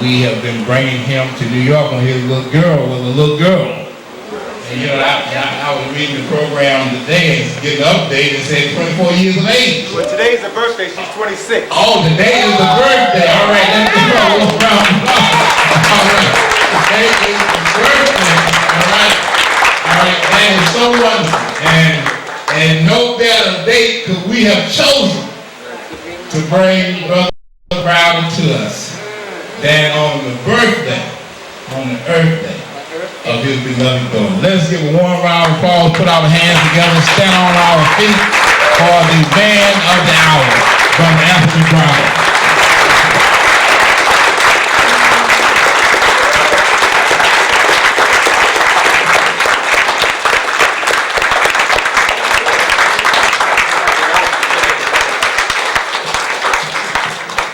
we have been bringing him to New York when his little girl was a little girl. And you know, I was reading the program today and getting an update and said 24 years of age. Well, today is the birthday. She's 26. Oh, today is the birthday. All right, let's go around the block. All right, today is the birthday. All right, that is so wonderful. And no better date because we have chosen to bring Brother Browder to us than on the birthday, on the Earth Day of his beloved daughter. Let's give a warm round of applause, put our hands together, stand on our feet for the man of the hour, Brother Anthony Browder.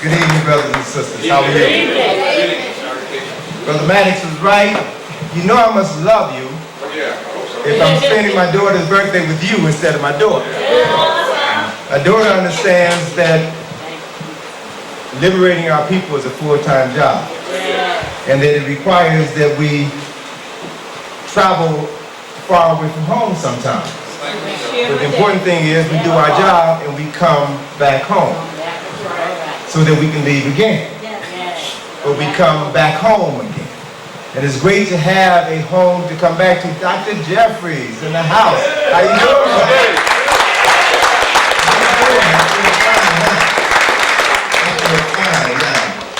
Good evening, brothers and sisters. How are you? Brother Maddox was right. You know I must love you if I'm spending my daughter's birthday with you instead of my daughter. My daughter understands that liberating our people is a full-time job, and that it requires that we travel far away from home sometimes. But the important thing is we do our job and we come back home so that we can leave again. But we come back home again. And it's great to have a home to come back to. Dr. Jeffries in the house. How you doing?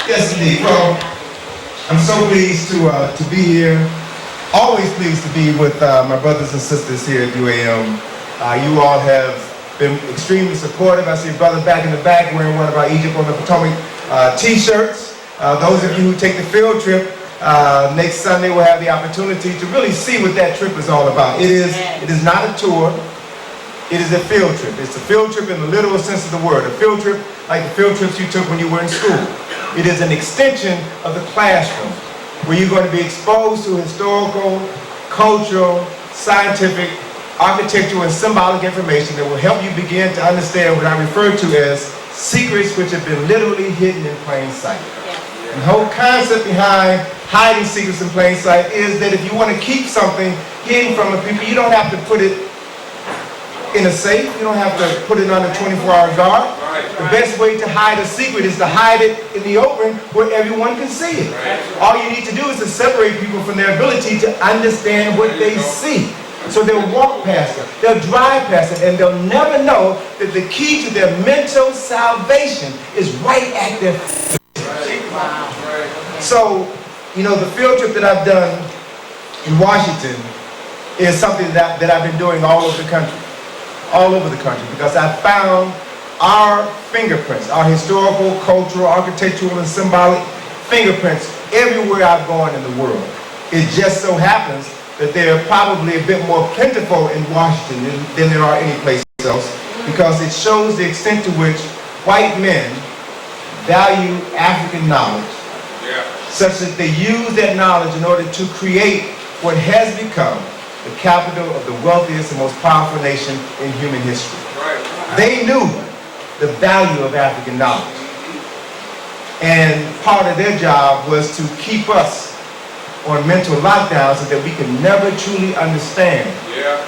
Yes, indeed. Well, I'm so pleased to be here. Always pleased to be with my brothers and sisters here at UAM. You all have been extremely supportive. I see a brother back in the back wearing one of our Egypt on the Potomac t-shirts. Those of you who take the field trip, next Sunday we'll have the opportunity to really see what that trip is all about. It is not a tour, it is a field trip. It's a field trip in the literal sense of the word. A field trip like the field trips you took when you were in school. It is an extension of the classroom where you're going to be exposed to historical, cultural, scientific, architectural, and symbolic information that will help you begin to understand what I refer to as secrets which have been literally hidden in plain sight. And the whole concept behind hiding secrets in plain sight is that if you want to keep something hidden from the people, you don't have to put it in a safe. You don't have to put it under 24-hour guard. The best way to hide a secret is to hide it in the open where everyone can see it. All you need to do is to separate people from their ability to understand what they see. So they'll walk past it, they'll drive past it, and they'll never know that the key to their mental salvation is right at their feet. So, you know, the field trip that I've done in Washington is something that I've been doing all over the country, because I found our fingerprints, our historical, cultural, architectural, and symbolic fingerprints everywhere I've gone in the world. It just so happens that they're probably a bit more plentiful in Washington than there are any place else, because it shows the extent to which white men value African knowledge, such that they use that knowledge in order to create what has become the capital of the wealthiest and most powerful nation in human history. They knew the value of African knowledge, and part of their job was to keep us on mental lockdown so that we can never truly understand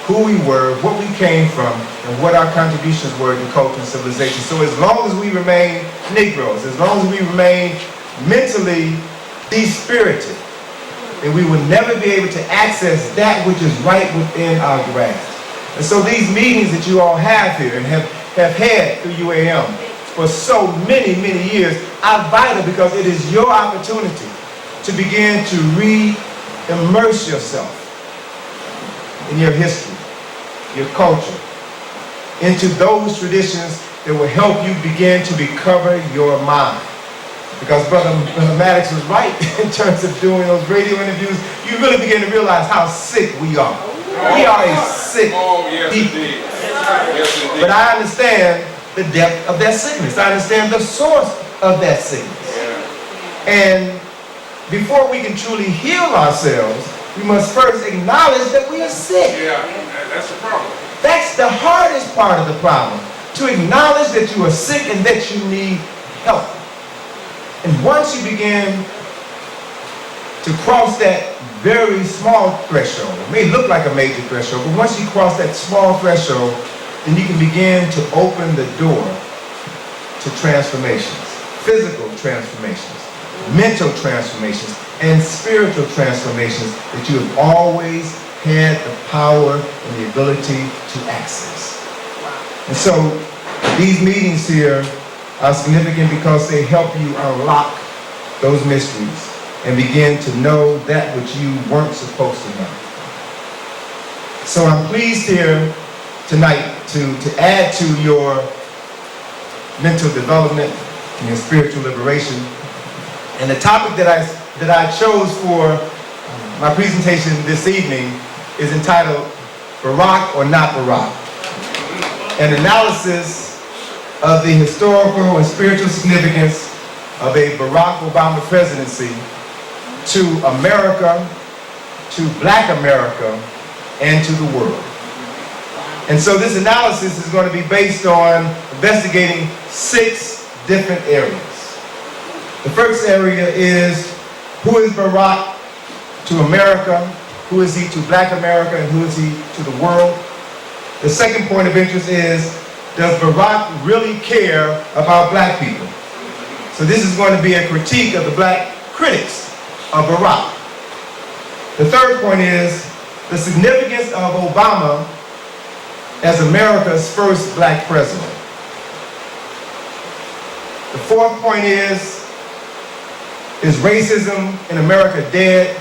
who we were, what we came from, and what our contributions were to culture and civilization. So as long as we remain Negroes, as long as we remain mentally dispirited, then we will never be able to access that which is right within our grasp. And so these meetings that you all have here and have had through UAM for so many, many years are vital, because it is your opportunity to begin to re-immerse yourself in your history, your culture, into those traditions that will help you begin to recover your mind. Because Brother Maddox was right in terms of doing those radio interviews. You really begin to realize how sick we are. We are a sick people. But I understand the depth of that sickness. I understand the source of that sickness. And before we can truly heal ourselves, we must first acknowledge that we are sick. That's the problem. That's the hardest part of the problem. To acknowledge that you are sick and that you need help. And once you begin to cross that very small threshold. It may look like a major threshold, but once you cross that small threshold, then you can begin to open the door to transformations, physical transformations, mental transformations, and spiritual transformations that you have always had the power and the ability to access. And so these meetings here are significant because they help you unlock those mysteries and begin to know that which you weren't supposed to know. So I'm pleased here tonight to add to your mental development and your spiritual liberation. And the topic that I chose for my presentation this evening is entitled Barack or Not Barack, an analysis of the historical and spiritual significance of a Barack Obama presidency to America, to Black America, and to the world. And so this analysis is going to be based on investigating 6 different areas. The first area is, who is Barack to America? Who is he to Black America? And who is he to the world? The second point of interest is, does Barack really care about Black people? So this is going to be a critique of the Black critics of Barack. The third point is the significance of Obama as America's first Black president. The fourth point is racism in America dead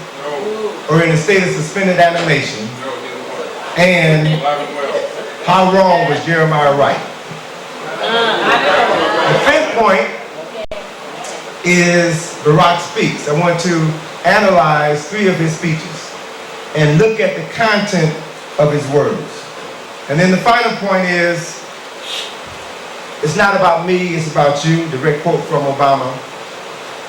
or in a state of suspended animation? And how wrong was Jeremiah Wright? The fifth point is Barack Speaks. I want to analyze 3 of his speeches and look at the content of his words. And then the final point is, it's not about me, it's about you. Direct quote from Obama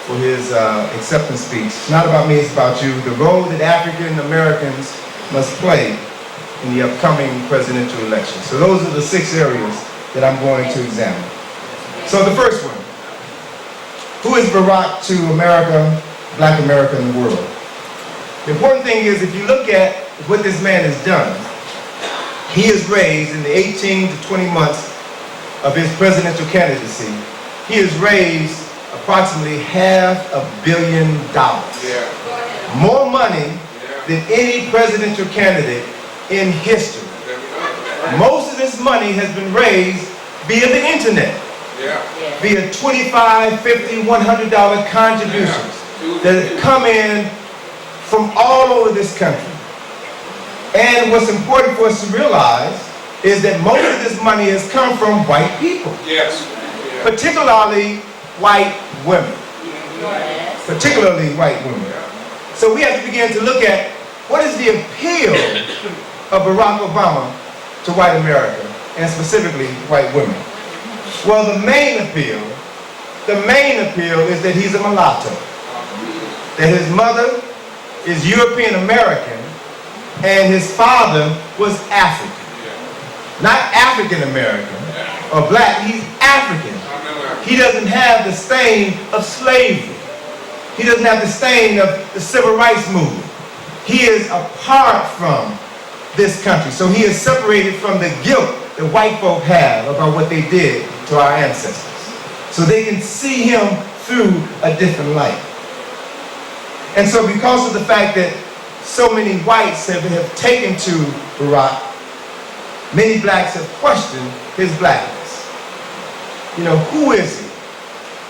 for his acceptance speech. It's not about me, it's about you. The role that African Americans must play in the upcoming presidential election. So those are the 6 areas that I'm going to examine. So the first one, who is Barack to America, Black America, and the world? The important thing is, if you look at what this man has done, he has raised in the 18 to 20 months of his presidential candidacy, he has raised approximately $500 million. More money than any presidential candidate in history. Most of this money has been raised via the internet, via $25, $50, $100 contributions that have come in from all over this country. And what's important for us to realize is that most of this money has come from white people. Particularly white women. Particularly white women. So we have to begin to look at what is the appeal of Barack Obama to white America, and specifically white women. Well, the main appeal is that he's a mulatto. That his mother is European American and his father was African. Not African American or Black, he's African. He doesn't have the stain of slavery. He doesn't have the stain of the civil rights movement. He is apart from this country. So he is separated from the guilt that white folk have about what they did to our ancestors. So they can see him through a different light. And so because of the fact that so many whites have taken to Barack, many blacks have questioned his blackness. You know, who is he?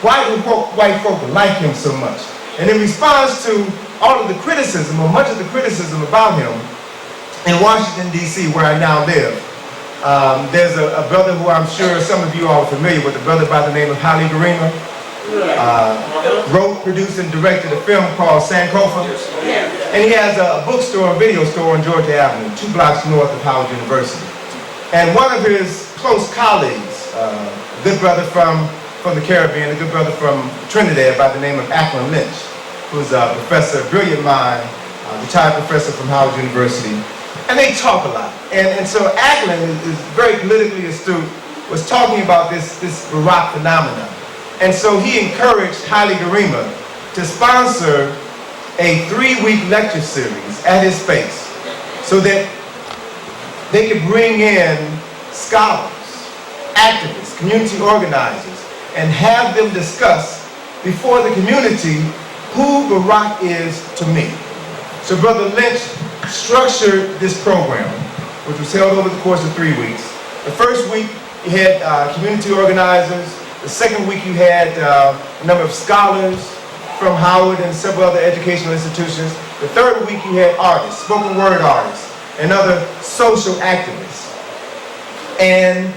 Why do white folk like him so much? And in response to all of the criticism, or much of the criticism about him, in Washington, D.C., where I now live, there's a brother who I'm sure some of you are familiar with, a brother by the name of Haile Garima. Wrote, produced, and directed a film called Sankofa. And he has a bookstore and video store on Georgia Avenue, 2 blocks north of Howard University. And one of his close colleagues, a good brother from the Caribbean, a good brother from Trinidad by the name of Ackland Lynch, who's a professor, a brilliant mind, retired professor from Howard University. And they talk a lot. And so Ackland is very politically astute, was talking about this Barack phenomenon. And so he encouraged Haile Garima to sponsor a 3-week lecture series at his space so that they could bring in scholars, activists, community organizers, and have them discuss before the community who Barack is to me. So Brother Lynch structured this program, which was held over the course of 3 weeks. The first week you had community organizers. The second week you had a number of scholars from Howard and several other educational institutions. The third week you had artists, spoken word artists, and other social activists. And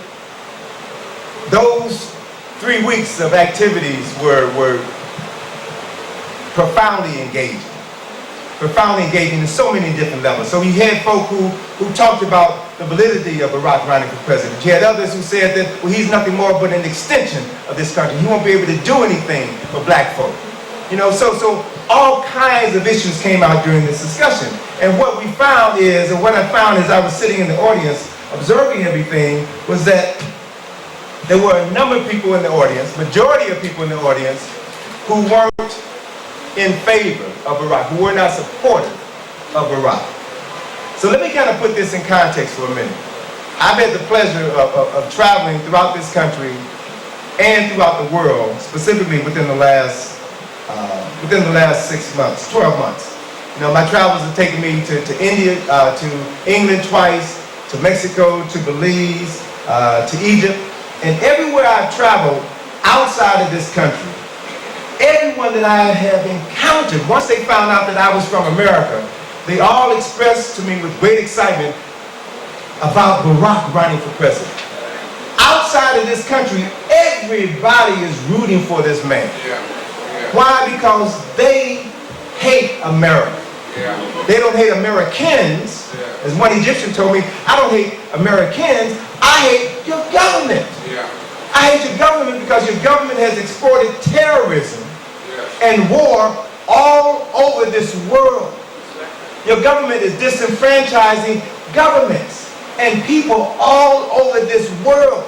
those 3 weeks of activities were profoundly engaging in so many different levels. So you had folk who talked about the validity of Barack running for president. You had others who said that, well, he's nothing more but an extension of this country. He won't be able to do anything for black folk. You know, so all kinds of issues came out during this discussion. And what we found is, and what I found as I was sitting in the audience observing everything, was that there were a number of people in the audience, majority of people in the audience, who weren't in favor of Barack, who were not supportive of Barack. So let me kind of put this in context for a minute. I've had the pleasure of traveling throughout this country and throughout the world, specifically within the last 6 months, 12 months. You know, my travels have taken me to India, to England twice, to Mexico, to Belize, to Egypt. And everywhere I've traveled outside of this country, everyone that I have encountered, once they found out that I was from America, they all expressed to me with great excitement about Barack running for president. Outside of this country, everybody is rooting for this man. Why? Because they hate America. They don't hate Americans. As one Egyptian told me, I don't hate Americans, I hate your government. I hate your government because your government has exported terrorism and war all over this world. Your government is disenfranchising governments and people all over this world.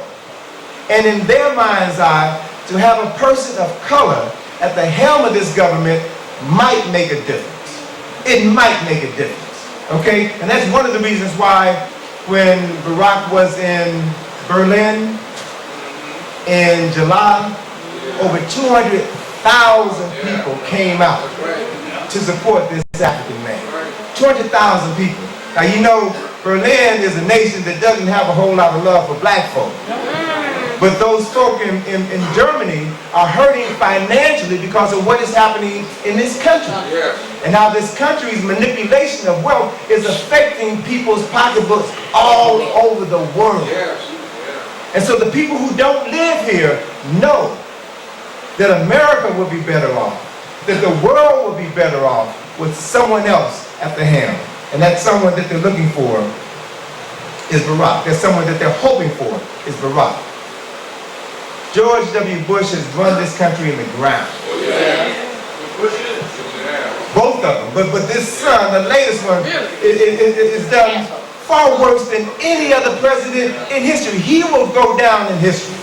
And in their mind's eye, to have a person of color at the helm of this government might make a difference. It might make a difference, okay? And that's one of the reasons why when Barack was in Berlin in July, over 200,000 people came out to support this African man. 200,000 people. Now you know Berlin is a nation that doesn't have a whole lot of love for black folk. But those folk in Germany are hurting financially because of what is happening in this country. And how this country's manipulation of wealth is affecting people's pocketbooks all over the world. And so the people who don't live here know that America would be better off, that the world would be better off with someone else at the helm. And that someone that they're looking for is Barack. That someone that they're hoping for is Barack. George W. Bush has run this country in the ground. Both of them. But this son, the latest one, is done far worse than any other president in history. He will go down in history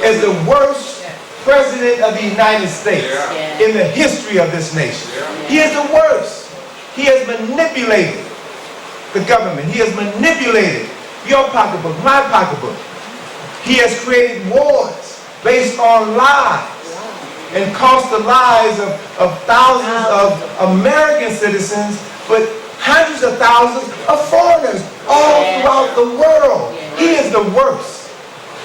as the worst president of the United States in the history of this nation. He is the worst. He has manipulated the government. He has manipulated your pocketbook, my pocketbook. He has created wars based on lies and cost the lives of thousands of American citizens, but hundreds of thousands of foreigners all throughout the world. He is the worst.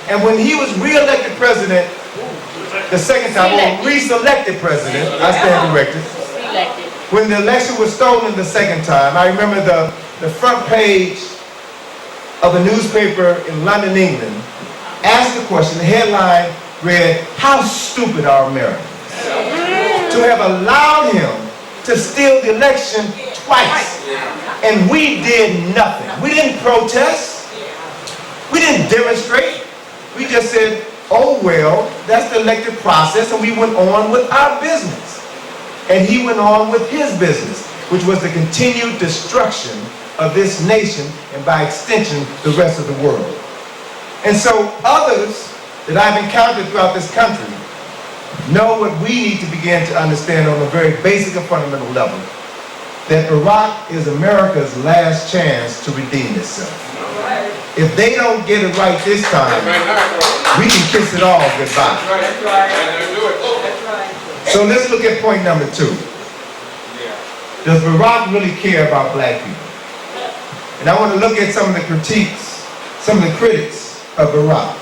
And when he was re-elected president the second time, or re-selected president, I stand corrected. When the election was stolen the second time, I remember the front page of a newspaper in London, England, asked the question, the headline read, "How stupid are Americans to have allowed him to steal the election twice?" And we did nothing. We didn't protest. We didn't demonstrate. We just said, oh well, that's the elected process, and we went on with our business. And he went on with his business, which was the continued destruction of this nation and by extension, the rest of the world. And so others that I've encountered throughout this country know what we need to begin to understand on a very basic and fundamental level, that Iraq is America's last chance to redeem itself. If they don't get it right this time, we can kiss it all goodbye. So let's look at point number 2. Does Barack really care about black people? And I want to look at some of the critiques, some of the critics of Barack.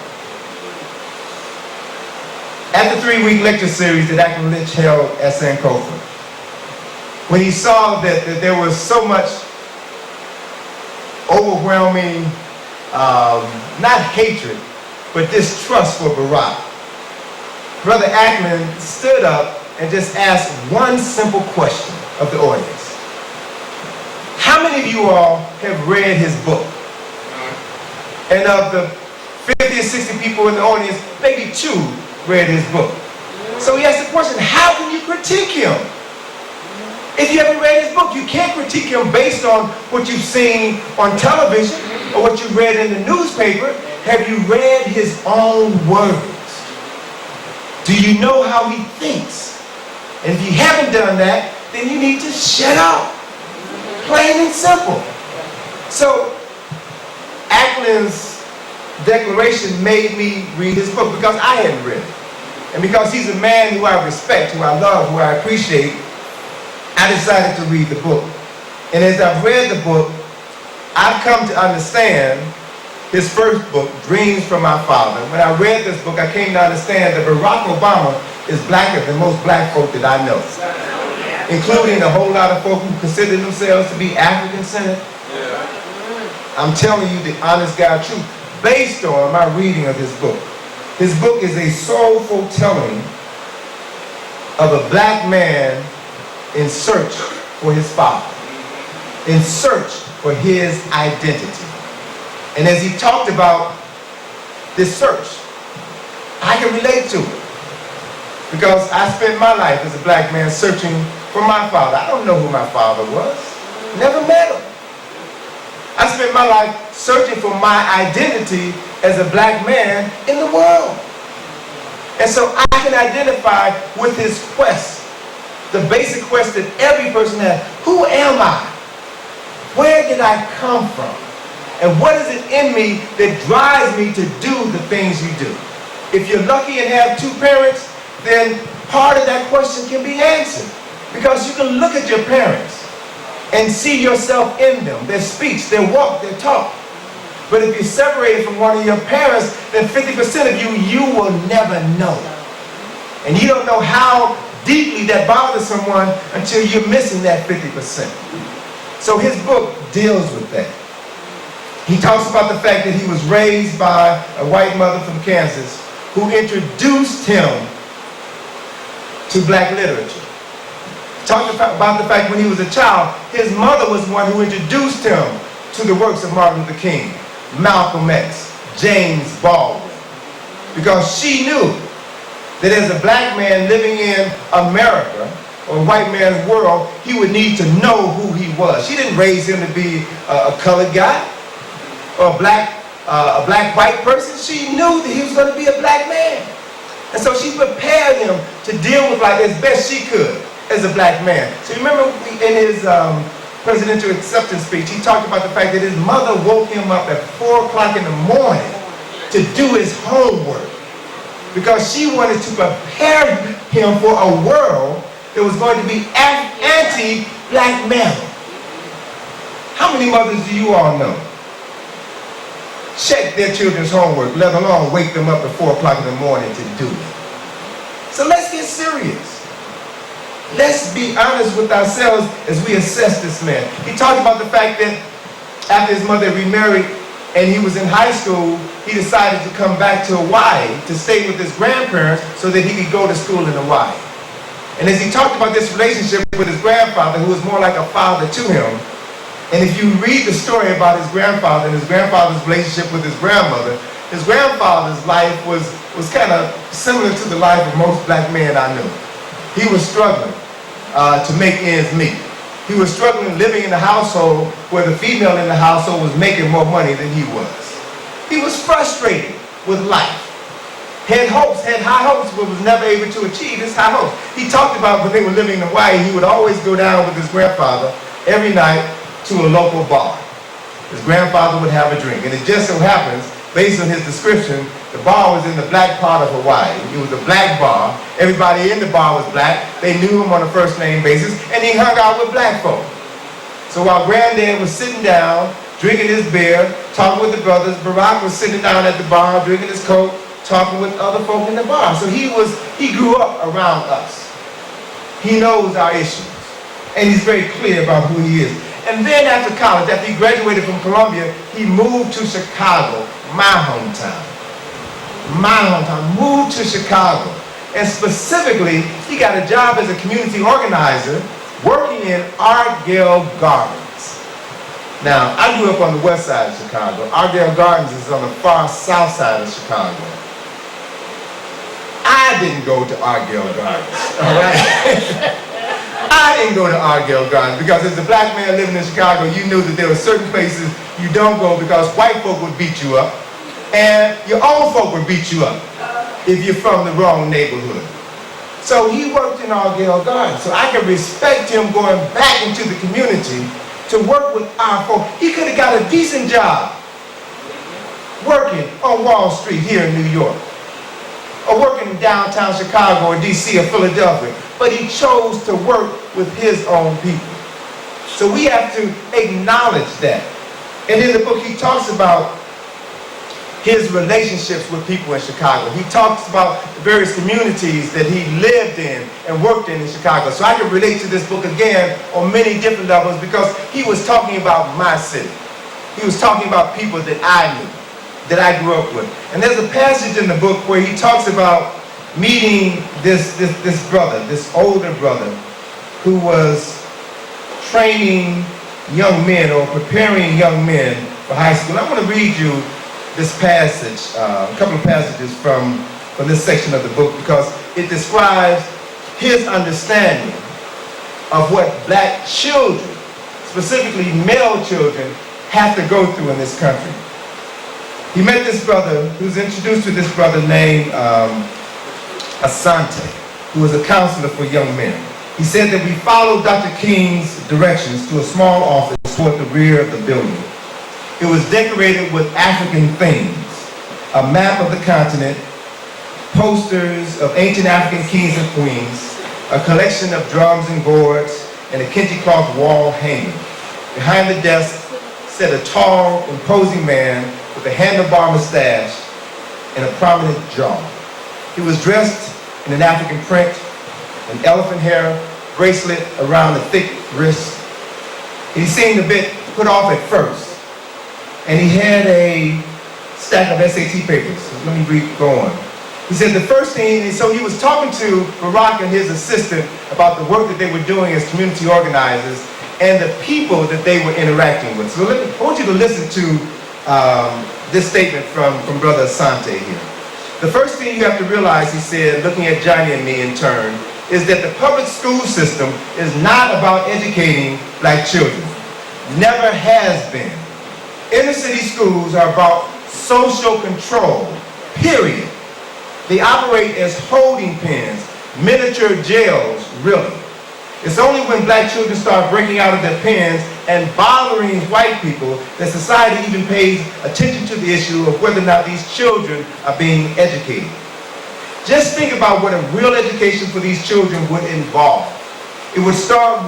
At the 3-week lecture series that Acton Lynch held at Sankofa, when he saw that there was so much overwhelming, not hatred, but distrust for Barack, Brother Ackman stood up and just asked one simple question of the audience. How many of you all have read his book? And of the 50 or 60 people in the audience, maybe 2 read his book. So he asked the question, how can you critique him? If you haven't read his book, you can't critique him based on what you've seen on television or what you read in the newspaper. Have you read his own words? Do you know how he thinks? And if you haven't done that, then you need to shut up. Plain and simple. So, Ackland's declaration made me read his book because I hadn't read it. And because he's a man who I respect, who I love, who I appreciate, I decided to read the book. And as I've read the book, I've come to understand his first book, Dreams from My Father. When I read this book, I came to understand that Barack Obama is blacker than most black folk that I know, including a whole lot of folk who consider themselves to be African-centered. I'm telling you the honest God truth, based on my reading of his book. His book is a soulful telling of a black man in search for his father, in search for his identity. And as he talked about this search, I can relate to it. Because I spent my life as a black man searching for my father. I don't know who my father was. Never met him. I spent my life searching for my identity as a black man in the world. And so I can identify with his quest, the basic quest that every person has. Who am I? Where did I come from? And what is it in me that drives me to do the things you do? If you're lucky and have 2 parents, then part of that question can be answered. Because you can look at your parents and see yourself in them, their speech, their walk, their talk. But if you're separated from one of your parents, then 50% of you will never know. And you don't know how deeply that bothers someone until you're missing that 50%. So his book deals with that. He talks about the fact that he was raised by a white mother from Kansas who introduced him to black literature. Talked about the fact when he was a child, his mother was the one who introduced him to the works of Martin Luther King, Malcolm X, James Baldwin. Because she knew that as a black man living in America, or a white man's world, he would need to know who he was. She didn't raise him to be a colored guy, or a black-white person. She knew that he was going to be a black man. And so she prepared him to deal with life as best she could as a black man. So remember in his presidential acceptance speech, he talked about the fact that his mother woke him up at 4 o'clock in the morning to do his homework because she wanted to prepare him for a world that was going to be anti-black male. How many mothers do you all know check their children's homework, let alone wake them up at 4 o'clock in the morning to do it? So let's get serious. Let's be honest with ourselves as we assess this man. He talked about the fact that after his mother remarried and he was in high school, he decided to come back to Hawaii to stay with his grandparents so that he could go to school in Hawaii. And as he talked about this relationship with his grandfather, who was more like a father to him, and if you read the story about his grandfather and his grandfather's relationship with his grandfather's life was kind of similar to the life of most black men I knew. He was struggling to make ends meet. He was struggling living in a household where the female in the household was making more money than he was. He was frustrated with life. had hopes, had high hopes, but was never able to achieve his high hopes. He talked about when they were living in Hawaii, he would always go down with his grandfather every night to a local bar. His grandfather would have a drink, and it just so happens, based on his description, the bar was in the black part of Hawaii. It was a black bar. Everybody in the bar was black. They knew him on a first name basis, and he hung out with black folk. So while Granddad was sitting down, drinking his beer, talking with the brothers, Barack was sitting down at the bar, drinking his Coke, talking with other folk in the bar. So he grew up around us. He knows our issues, and he's very clear about who he is. And then after college, after he graduated from Columbia, he moved to Chicago, my hometown. Moved to Chicago. And specifically, he got a job as a community organizer working in Argyle Gardens. Now, I grew up on the west side of Chicago. Argyle Gardens is on the far south side of Chicago. I didn't go to Argyle Gardens, all right? I didn't go to Argyle Gardens because as a black man living in Chicago, you knew that there were certain places you don't go because white folk would beat you up and your own folk would beat you up if you're from the wrong neighborhood. So he worked in Argyle Gardens. So I can respect him going back into the community to work with our folk. He could have got a decent job working on Wall Street here in New York, or working in downtown Chicago or DC or Philadelphia, but he chose to work with his own people. So we have to acknowledge that. And in the book he talks about his relationships with people in Chicago. He talks about the various communities that he lived in and worked in Chicago. So I can relate to this book again on many different levels because he was talking about my city. He was talking about people that I knew, that I grew up with. And there's a passage in the book where he talks about meeting this brother, this older brother, who was training young men or preparing young men for high school. And I want to read you this passage, a couple of passages from this section of the book because it describes his understanding of what black children, specifically male children, have to go through in this country. He met this brother, he was introduced to this brother named Asante, who was a counselor for young men. He said that we followed Dr. King's directions to a small office toward the rear of the building. It was decorated with African themes, a map of the continent, posters of ancient African kings and queens, a collection of drums and gourds, and a kente cloth wall hanging. Behind the desk sat a tall, imposing man with a handlebar mustache and a prominent jaw. He was dressed in an African print, an elephant hair bracelet around the thick wrist. He seemed a bit put off at first, and he had a stack of SAT papers. So let me go on. He said the first thing, and so he was talking to Barack and his assistant about the work that they were doing as community organizers and the people that they were interacting with. So I want you to listen to this statement from Brother Asante here. The first thing you have to realize, he said, looking at Johnny and me in turn, is that the public school system is not about educating black children. Never has been. Inner city schools are about social control, period. They operate as holding pens, miniature jails, really. It's only when black children start breaking out of their pens and bothering white people that society even pays attention to the issue of whether or not these children are being educated. Just think about what a real education for these children would involve. It would start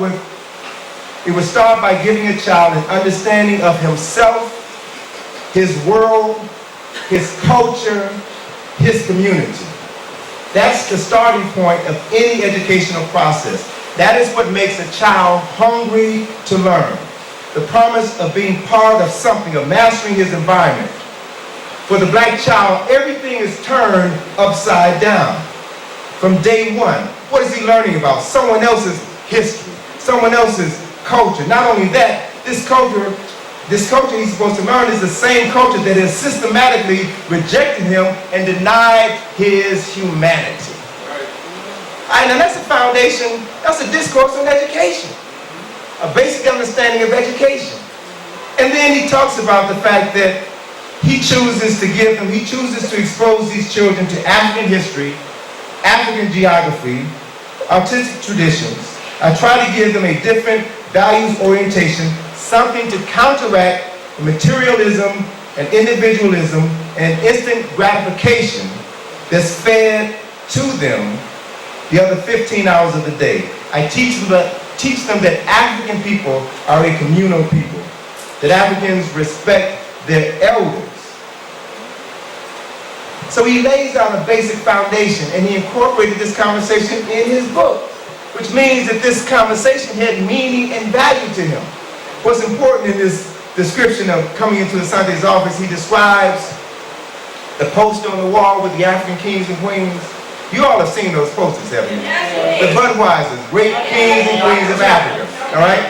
by giving a child an understanding of himself, his world, his culture, his community. That's the starting point of any educational process. That is what makes a child hungry to learn. The promise of being part of something, of mastering his environment. For the black child, everything is turned upside down. From day one, what is he learning about? Someone else's history, someone else's culture. Not only that, this culture he's supposed to learn is the same culture that has systematically rejected him and denied his humanity. All right, now that's a foundation, that's a discourse on education, a basic understanding of education. And then he talks about the fact that he chooses to give them, he chooses to expose these children to African history, African geography, artistic traditions. I try to give them a different values orientation, something to counteract the materialism and individualism and instant gratification that's fed to them the other 15 hours of the day. I teach them that African people are a communal people, that Africans respect their elders. So he lays down a basic foundation, and he incorporated this conversation in his book, which means that this conversation had meaning and value to him. What's important in this description of coming into the Sunday's office, he describes the poster on the wall with the African kings and queens. You all have seen those posters, haven't you? The Budweisers, great kings and queens of Africa, all right?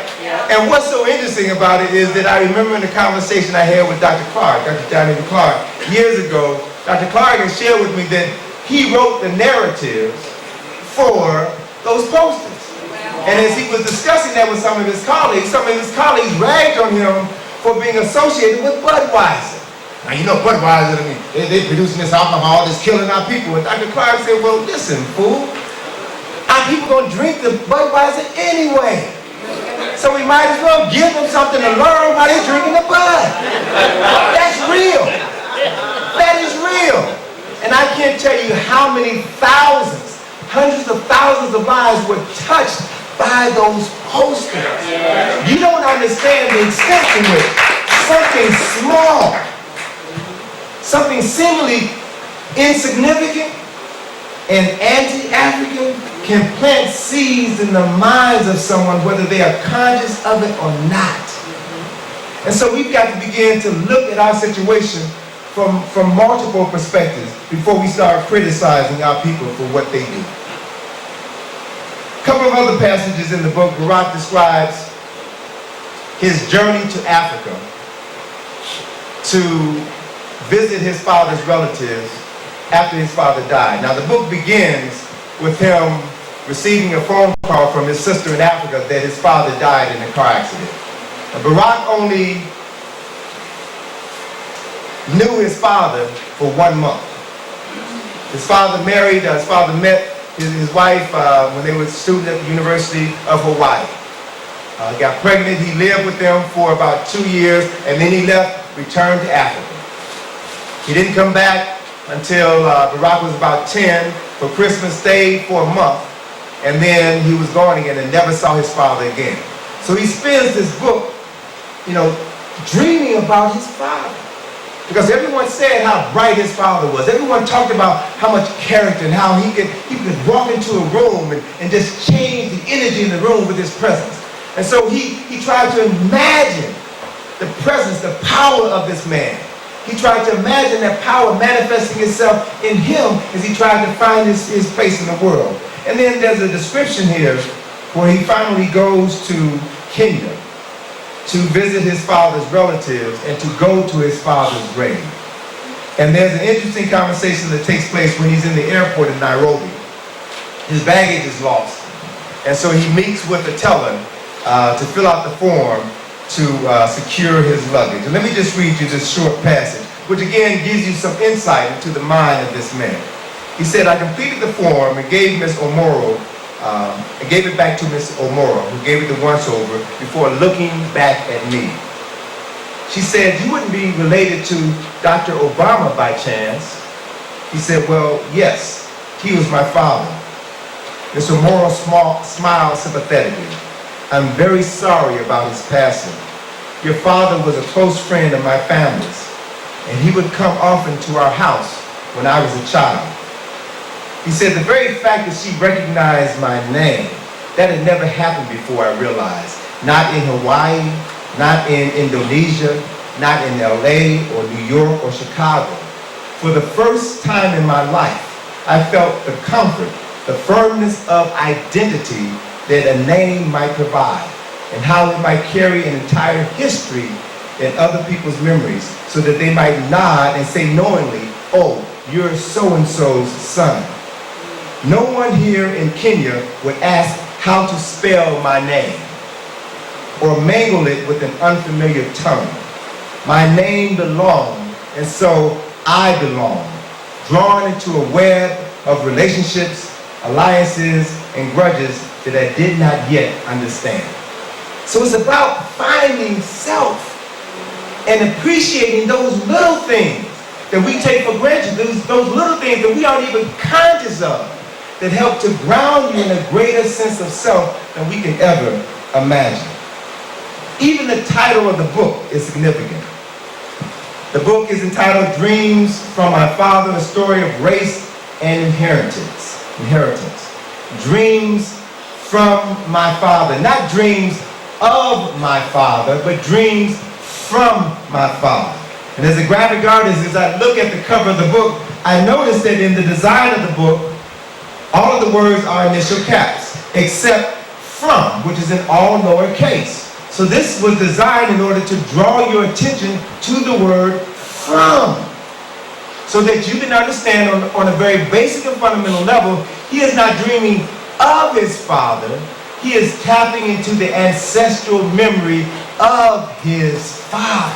And what's so interesting about it is that I remember in the conversation I had with Dr. Clark, Dr. Johnny Clark, years ago. Dr. Clark had shared with me that he wrote the narratives for those posters. And as he was discussing that with some of his colleagues ragged on him for being associated with Budweiser. Now, you know Budweiser, I mean, they're producing this alcohol that's killing our people. And Dr. Clark said, well, listen, fool, our people gonna drink the Budweiser anyway. So we might as well give them something to learn while they're drinking the Bud. That's real. That is real. And I can't tell you how many thousands, hundreds of thousands of lives were touched by those posters. You don't understand the extent to which something small, something seemingly insignificant and anti-African can plant seeds in the minds of someone, whether they are conscious of it or not. And so we've got to begin to look at our situation from multiple perspectives before we start criticizing our people for what they do. A couple of other passages in the book, Barak describes his journey to Africa to visit his father's relatives after his father died. Now the book begins with him receiving a phone call from his sister in Africa that his father died in a car accident. Now, Barak only knew his father for 1 month. His father met his wife when they were students at the University of Hawaii. Got pregnant, he lived with them for about 2 years, and then he left, returned to Africa. He didn't come back until Barak was about 10 for Christmas, stayed for a month, and then he was gone again and never saw his father again. So he spends this book, dreaming about his father. Because everyone said how bright his father was. Everyone talked about how much character and how he could walk into a room and just change the energy in the room with his presence. And so he tried to imagine the presence, the power of this man. He tried to imagine that power manifesting itself in him as he tried to find his place in the world. And then there's a description here where he finally goes to Kenya to visit his father's relatives and to go to his father's grave. And there's an interesting conversation that takes place when he's in the airport in Nairobi. His baggage is lost. And so he meets with the teller to fill out the form to secure his luggage. And let me just read you this short passage, which again gives you some insight into the mind of this man. He said, I completed the form and gave Miss Omoro, I gave it back to Miss Omoro, who gave it the once-over before looking back at me. She said, you wouldn't be related to Dr. Obama by chance? He said, well, yes, he was my father. Miss Omoro smiled sympathetically. I'm very sorry about his passing. Your father was a close friend of my family's, and he would come often to our house when I was a child. He said the very fact that she recognized my name, that had never happened before, I realized. Not in Hawaii, not in Indonesia, not in LA or New York or Chicago. For the first time in my life, I felt the comfort, the firmness of identity that a name might provide, and how it might carry an entire history in other people's memories, so that they might nod and say knowingly, oh, you're so-and-so's son. No one here in Kenya would ask how to spell my name or mangle it with an unfamiliar tongue. My name belonged and so I belong, drawn into a web of relationships, alliances, and grudges that I did not yet understand. So it's about finding self and appreciating those little things that we take for granted, those little things that we aren't even conscious of, that help to ground you in a greater sense of self than we can ever imagine. Even the title of the book is significant. The book is entitled Dreams from My Father, a story of race and inheritance. Dreams from my father. Not dreams of my father, but dreams from my father. And as a graphic artist, as I look at the cover of the book, I noticed that in the design of the book, all of the words are initial caps, except from, which is in all lowercase. So this was designed in order to draw your attention to the word from, so that you can understand on a very basic and fundamental level, he is not dreaming of his father, he is tapping into the ancestral memory of his father.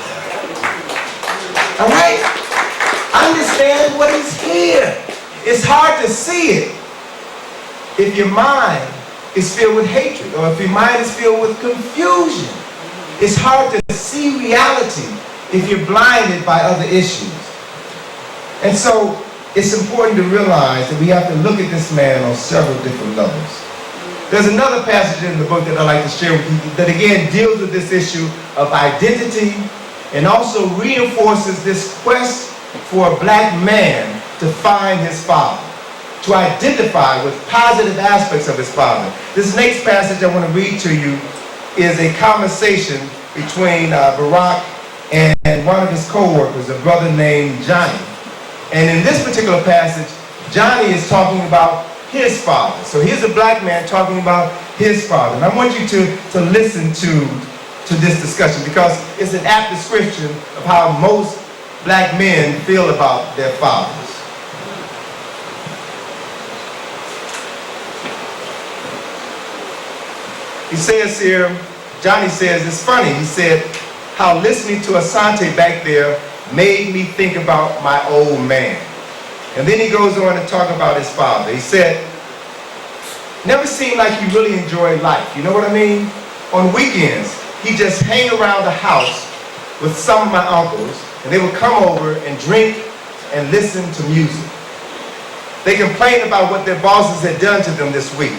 All right? Understand what is here. It's hard to see it if your mind is filled with hatred, or if your mind is filled with confusion. It's hard to see reality if you're blinded by other issues. And so it's important to realize that we have to look at this man on several different levels. There's another passage in the book that I'd like to share with you that again deals with this issue of identity and also reinforces this quest for a black man to find his father, to identify with positive aspects of his father. This next passage I want to read to you is a conversation between Barack and one of his co-workers, a brother named Johnny. And in this particular passage, Johnny is talking about his father. So here's a black man talking about his father. And I want you to listen to this discussion, because it's an apt description of how most black men feel about their fathers. He says here, Johnny says, it's funny, he said, how listening to Asante back there made me think about my old man. And then he goes on to talk about his father. He said, never seemed like he really enjoyed life. You know what I mean? On weekends, he'd just hang around the house with some of my uncles, and they would come over and drink and listen to music. They complained about what their bosses had done to them this week.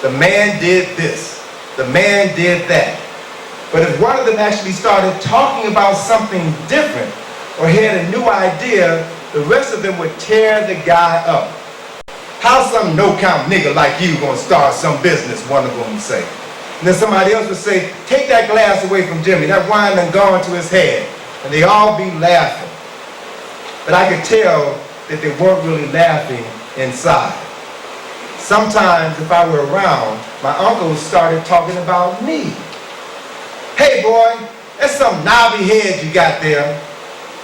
The man did this. The man did that. But if one of them actually started talking about something different or had a new idea, the rest of them would tear the guy up. How some no-count nigga like you gonna start some business, one of them would say. And then somebody else would say, take that glass away from Jimmy. That wine done gone to his head. And they all be laughing. But I could tell that they weren't really laughing inside. Sometimes if I were around, my uncles started talking about me. Hey boy, that's some knobby head you got there.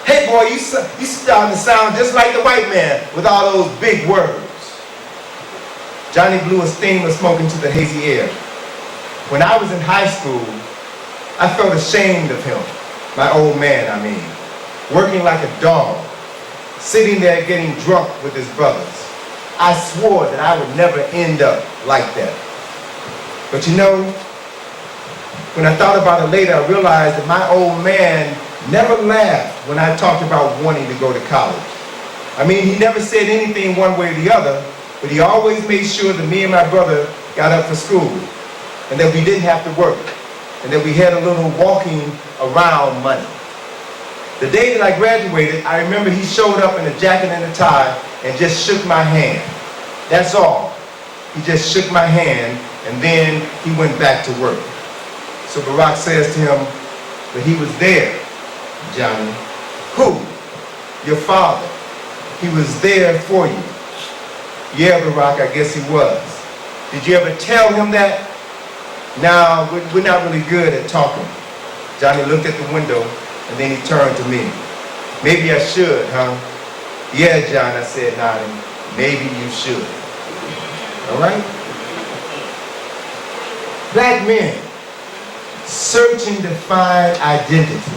Hey boy, you starting to sound just like the white man with all those big words. Johnny blew a steam of smoke into the hazy air. When I was in high school, I felt ashamed of him, my old man I mean, working like a dog, sitting there getting drunk with his brothers. I swore that I would never end up like that. But you know, when I thought about it later, I realized that my old man never laughed when I talked about wanting to go to college. I mean, he never said anything one way or the other, but he always made sure that me and my brother got up for school, and that we didn't have to work, and that we had a little walking around money. The day that I graduated, I remember he showed up in a jacket and a tie and just shook my hand. That's all. He just shook my hand, and then he went back to work. So Barack says to him, but he was there, Johnny. Who? Your father. He was there for you. Yeah, Barack, I guess he was. Did you ever tell him that? No, we're not really good at talking. Johnny looked at the window, and then he turned to me. Maybe I should, huh? Yeah, John, I said, nodding. Maybe you should. All right? Black men searching to find identity,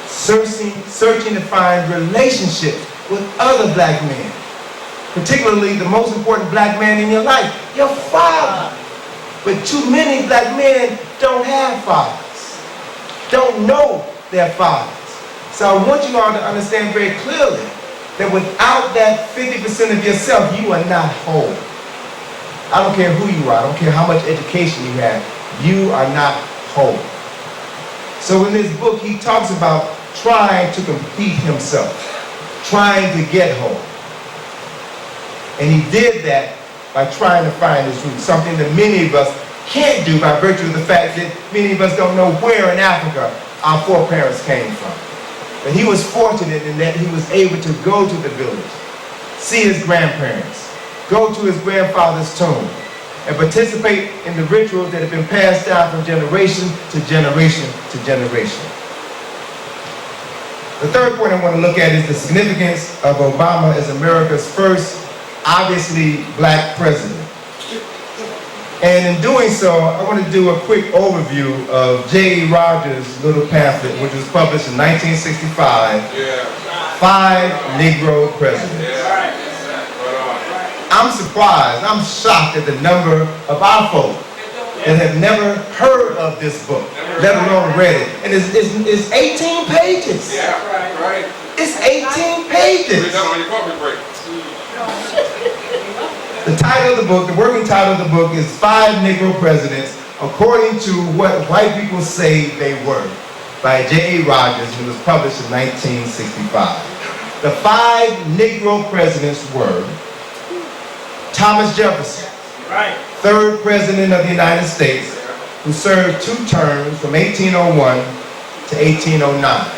searching to find relationships with other black men. Particularly the most important black man in your life, your father. But too many black men don't have fathers, don't know their fathers. So I want you all to understand very clearly that without that 50% of yourself, you are not whole. I don't care who you are, I don't care how much education you have, you are not whole. So in this book, he talks about trying to complete himself, trying to get whole. And he did that by trying to find his roots, something that many of us can't do by virtue of the fact that many of us don't know where in Africa our foreparents came from. But he was fortunate in that he was able to go to the village, see his grandparents, go to his grandfather's tomb, and participate in the rituals that have been passed down from generation to generation to generation. The third point I want to look at is the significance of Obama as America's first obviously black president. And in doing so, I want to do a quick overview of J.E. Rogers' little pamphlet, which was published in 1965, Five Negro Presidents. I'm surprised, I'm shocked at the number of our folk that have never heard of this book, let alone read it. And it's 18 pages. It's 18 pages. The title of the book, the working title of the book is Five Negro Presidents According to What White People Say They Were, by J.E. Rogers, and it was published in 1965. The five Negro presidents were Thomas Jefferson, third president of the United States, who served 2 terms from 1801 to 1809.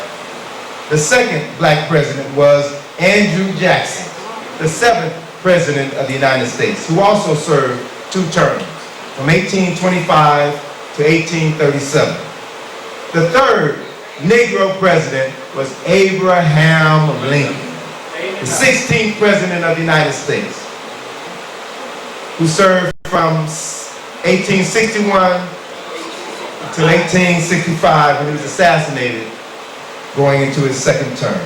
The second black president was Andrew Jackson, the 7th president of the United States, who also served 2 terms from 1825 to 1837. The third Negro president was Abraham Lincoln, the 16th president of the United States, who served from 1861 until 1865 when he was assassinated, going into his 2nd term.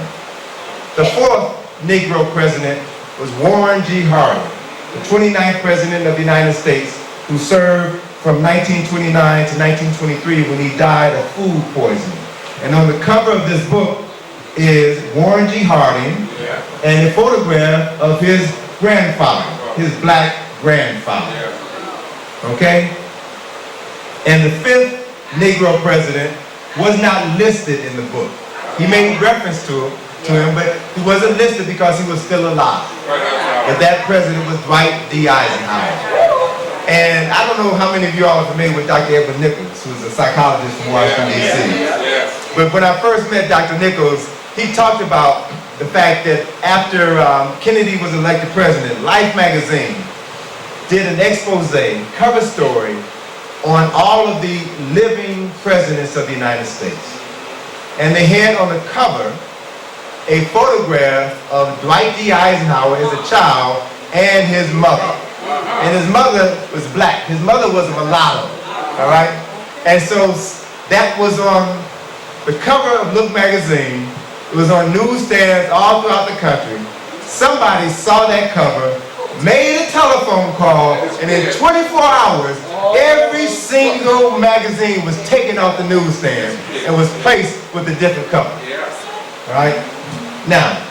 The fourth Negro president was Warren G. Harding, the 29th president of the United States, who served from 1929 to 1923 when he died of food poisoning. And on the cover of this book is Warren G. Harding and a photograph of his grandfather, his black grandfather. Okay? And the 5th Negro president was not listed in the book. He made reference to him, but he wasn't listed because he was still alive. But that president was Dwight D. Eisenhower. And I don't know how many of you all are familiar with Dr. Edward Nichols, who's a psychologist from Washington, D.C. But when I first met Dr. Nichols, he talked about the fact that after Kennedy was elected president, Life magazine did an expose, cover story, on all of the living presidents of the United States. And they had on the cover a photograph of Dwight D. Eisenhower as a child and his mother. And his mother was black. His mother was a mulatto, all right? And so that was on the cover of Look magazine. It was on newsstands all throughout the country. Somebody saw that cover, made a telephone call, and in 24 hours, every single magazine was taken off the newsstand and was placed with a different cover, all right? Now,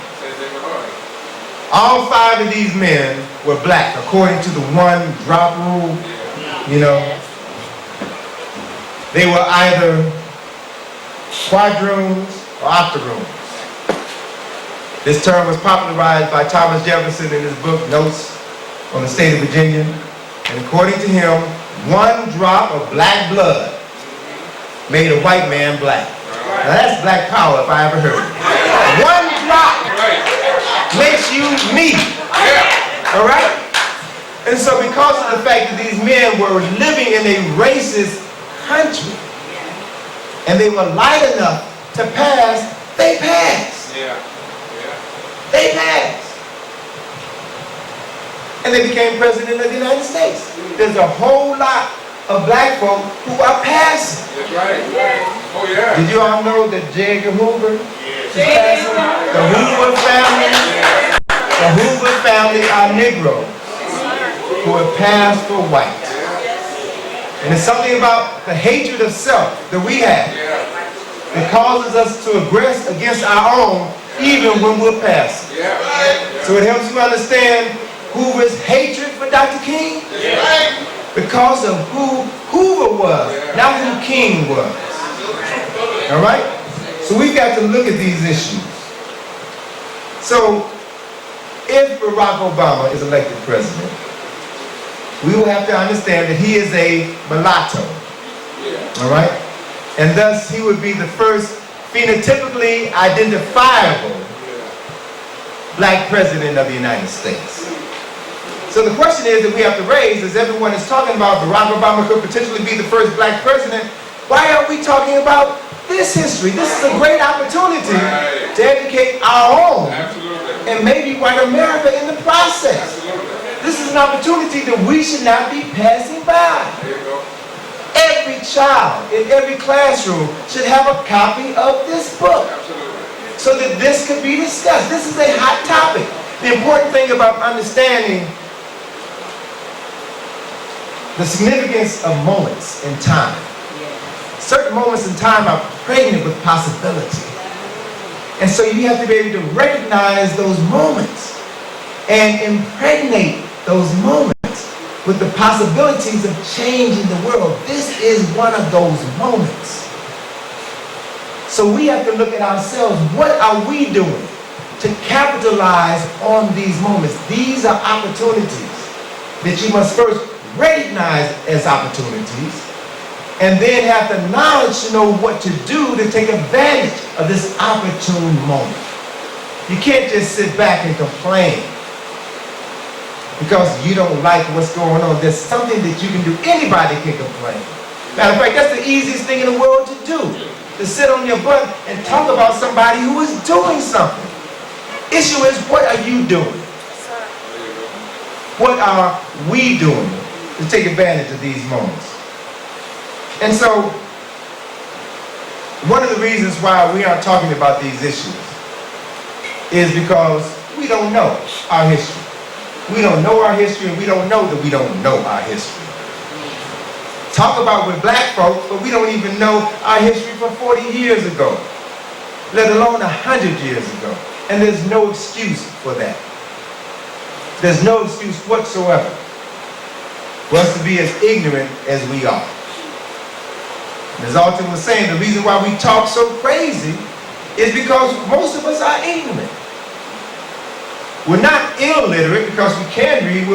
all 5 of these men were black, according to the 1-drop rule. You know, they were either quadroons or octoroons. This term was popularized by Thomas Jefferson in his book, Notes on the State of Virginia. And according to him, 1 drop of black blood made a white man black. Now that's black power if I ever heard it. 1 drop makes you me. All right? And so because of the fact that these men were living in a racist country and they were light enough to pass, they passed. They passed. And they became president of the United States. There's a whole lot of black folk who are passing. yeah. Did you all know that J. Edgar Hoover is passing? The Hoover family are Negroes who have passed for white. And it's something about the hatred of self that we have that causes us to aggress against our own even when we're passing. So it helps you understand Hoover's hatred for Dr. King because of who Hoover was, not who King was. All right? So we've got to look at these issues. So if Barack Obama is elected president, we will have to understand that he is a mulatto. All right? And thus he would be the first phenotypically identifiable black president of the United States. So the question is that we have to raise, as everyone is talking about, Barack Obama could potentially be the first black president. Why aren't we talking about this history? This is a great opportunity to educate our own and maybe white America in the process. This is an opportunity that we should not be passing by. Every child in every classroom should have a copy of this book so that this could be discussed. This is a hot topic. The important thing about understanding the significance of moments in time. Certain moments in time are pregnant with possibility. And so you have to be able to recognize those moments and impregnate those moments with the possibilities of changing the world. This is one of those moments. So we have to look at ourselves. What are we doing to capitalize on these moments? These are opportunities that you must first recognize as opportunities and then have the knowledge to know what to do to take advantage of this opportune moment. You can't just sit back and complain because you don't like what's going on. There's something that you can do. Anybody can complain. Matter of fact, that's the easiest thing in the world to do, to sit on your butt and talk about somebody who is doing something. Issue is, what are you doing? What are we doing to take advantage of these moments? And so, one of the reasons why we aren't talking about these issues is because we don't know our history. We don't know our history, and we don't know that we don't know our history. Talk about we're black folks, but we don't even know our history from 40 years ago, let alone 100 years ago. And there's no excuse for that. There's no excuse whatsoever for us to be as ignorant as we are. As Alton was saying, the reason why we talk so crazy is because most of us are ignorant. We're not illiterate because we can read.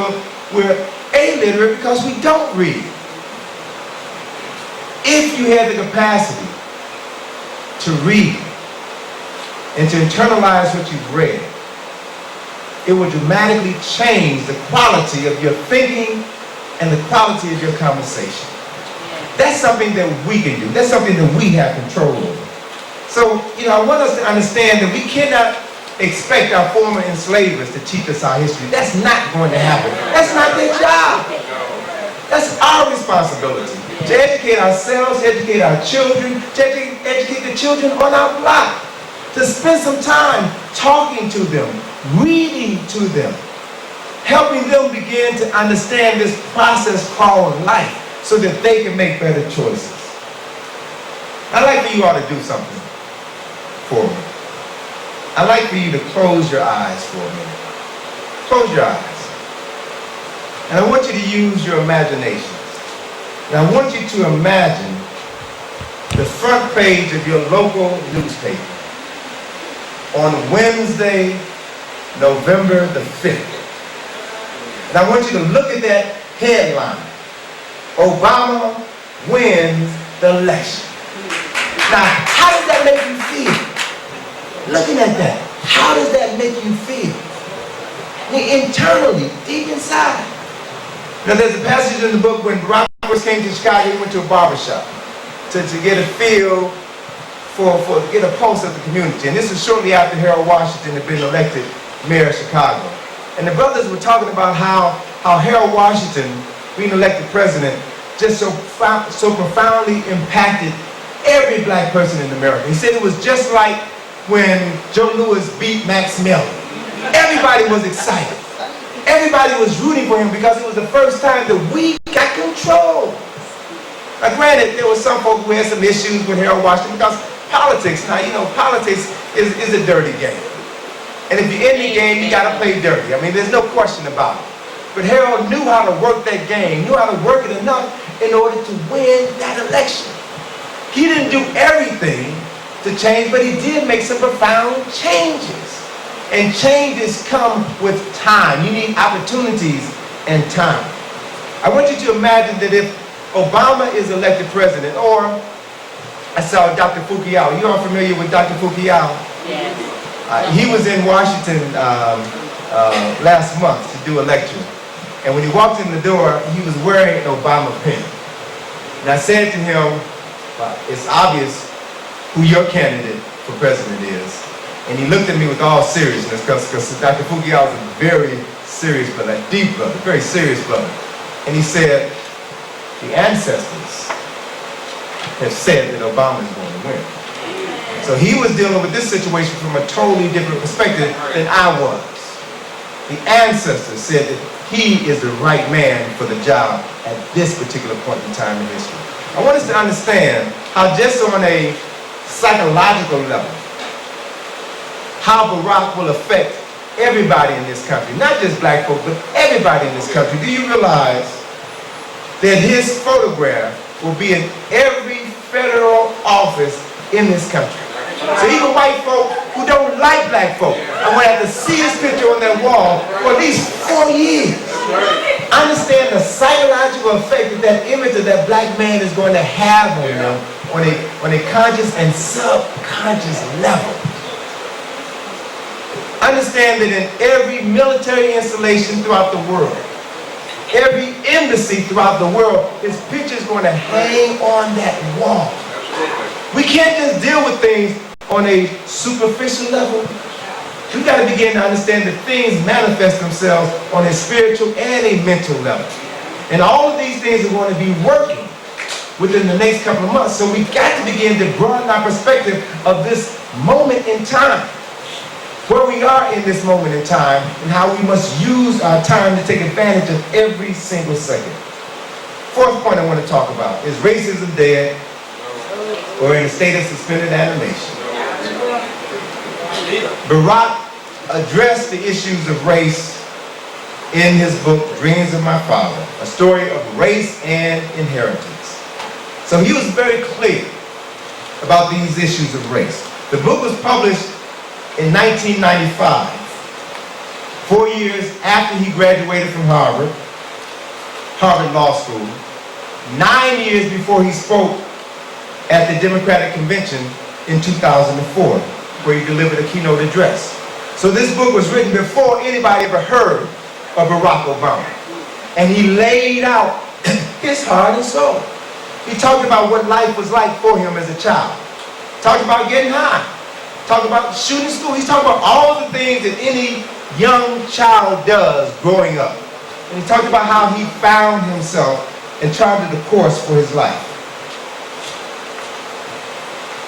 We're illiterate because we don't read. If you have the capacity to read and to internalize what you've read, it will dramatically change the quality of your thinking and the quality of your conversation. That's something that we can do. That's something that we have control over. So, I want us to understand that we cannot expect our former enslavers to teach us our history. That's not going to happen. That's not their job. That's our responsibility. To educate ourselves, to educate our children, to educate the children on our block. To spend some time talking to them, reading to them, helping them begin to understand this process called life, so that they can make better choices. I'd like for you all to do something for me. I'd like for you to close your eyes for a minute. Close your eyes. And I want you to use your imagination. And I want you to imagine the front page of your local newspaper on Wednesday, November the 5th. And I want you to look at that headline. Obama wins the election. Now, how does that make you feel? Looking at that, how does that make you feel? Internally, deep inside. Now, there's a passage in the book when Barack first came to Chicago, he went to a barbershop to get a feel get a pulse of the community. And this is shortly after Harold Washington had been elected mayor of Chicago. And the brothers were talking about how Harold Washington, being elected president, just so profoundly impacted every every black person in America. He said it was just like when Joe Louis beat Max Miller. Everybody was excited. Everybody was rooting for him because it was the first time that we got control. Now granted, there were some folks who had some issues with Harold Washington because politics, now you know, politics is a dirty game. And if you're in the game, you gotta play dirty. I mean, there's no question about it. But Harold knew how to work that game, knew how to work it enough in order to win that election. He didn't do everything to change, but he did make some profound changes. And changes come with time. You need opportunities and time. I want you to imagine that if Obama is elected president, or I saw Dr. Fukuyama. You all familiar with Dr. Fukuyama? Yes. He was in Washington last month to do a lecture. And when he walked in the door, he was wearing an Obama pin. And I said to him, it's obvious who your candidate for president is. And he looked at me with all seriousness, because Dr. Fukuyama was a very serious brother, a deep brother, very serious brother. And he said, the ancestors have said that Obama is going to win. So he was dealing with this situation from a totally different perspective than I was. The ancestors said that he is the right man for the job at this particular point in time in history. I want us to understand how just on a psychological level, how Barack will affect everybody in this country, not just black folk, but everybody in this country. Do you realize that his photograph will be in every federal office in this country? So even white folk who don't like black folk, I'm going to have to see his picture on that wall for at least 4 years. Understand the psychological effect that that image of that black man is going to have on them on a conscious and subconscious level. Understand that in every military installation throughout the world, every embassy throughout the world, his picture is going to hang on that wall. We can't just deal with things on a superficial level. We've got to begin to understand that things manifest themselves on a spiritual and a mental level. And all of these things are going to be working within the next couple of months. So we've got to begin to broaden our perspective of this moment in time, where we are in this moment in time, and how we must use our time to take advantage of every single second. Fourth point I want to talk about is racism dead or in a state of suspended animation. Barack addressed the issues of race in his book, Dreams of My Father, a story of race and inheritance. So he was very clear about these issues of race. The book was published in 1995, 4 years after he graduated from Harvard Law School, 9 years before he spoke at the Democratic Convention in 2004, where he delivered a keynote address. So this book was written before anybody ever heard of Barack Obama. And he laid out his heart and soul. He talked about what life was like for him as a child. Talked about getting high. Talked about shooting school. He's talking about all the things that any young child does growing up. And he talked about how he found himself and charted a course for his life.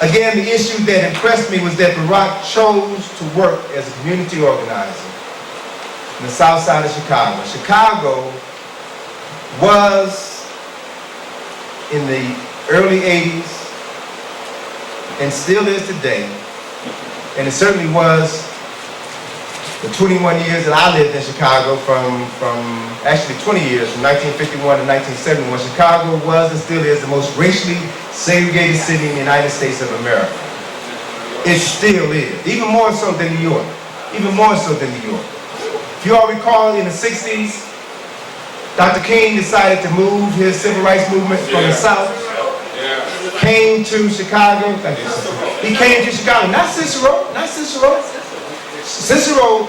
Again, the issue that impressed me was that Barack chose to work as a community organizer in the south side of Chicago. Chicago was, in the early 80s, and still is today, and it certainly was the 21 years that I lived in Chicago from actually 20 years, from 1951 to 1971, Chicago was and still is the most racially segregated city in the United States of America. It still is, even more so than New York, even more so than New York. If you all recall, in the 60s, Dr. King decided to move his civil rights movement from the South, came to Chicago. He came to Chicago, not Cicero. Cicero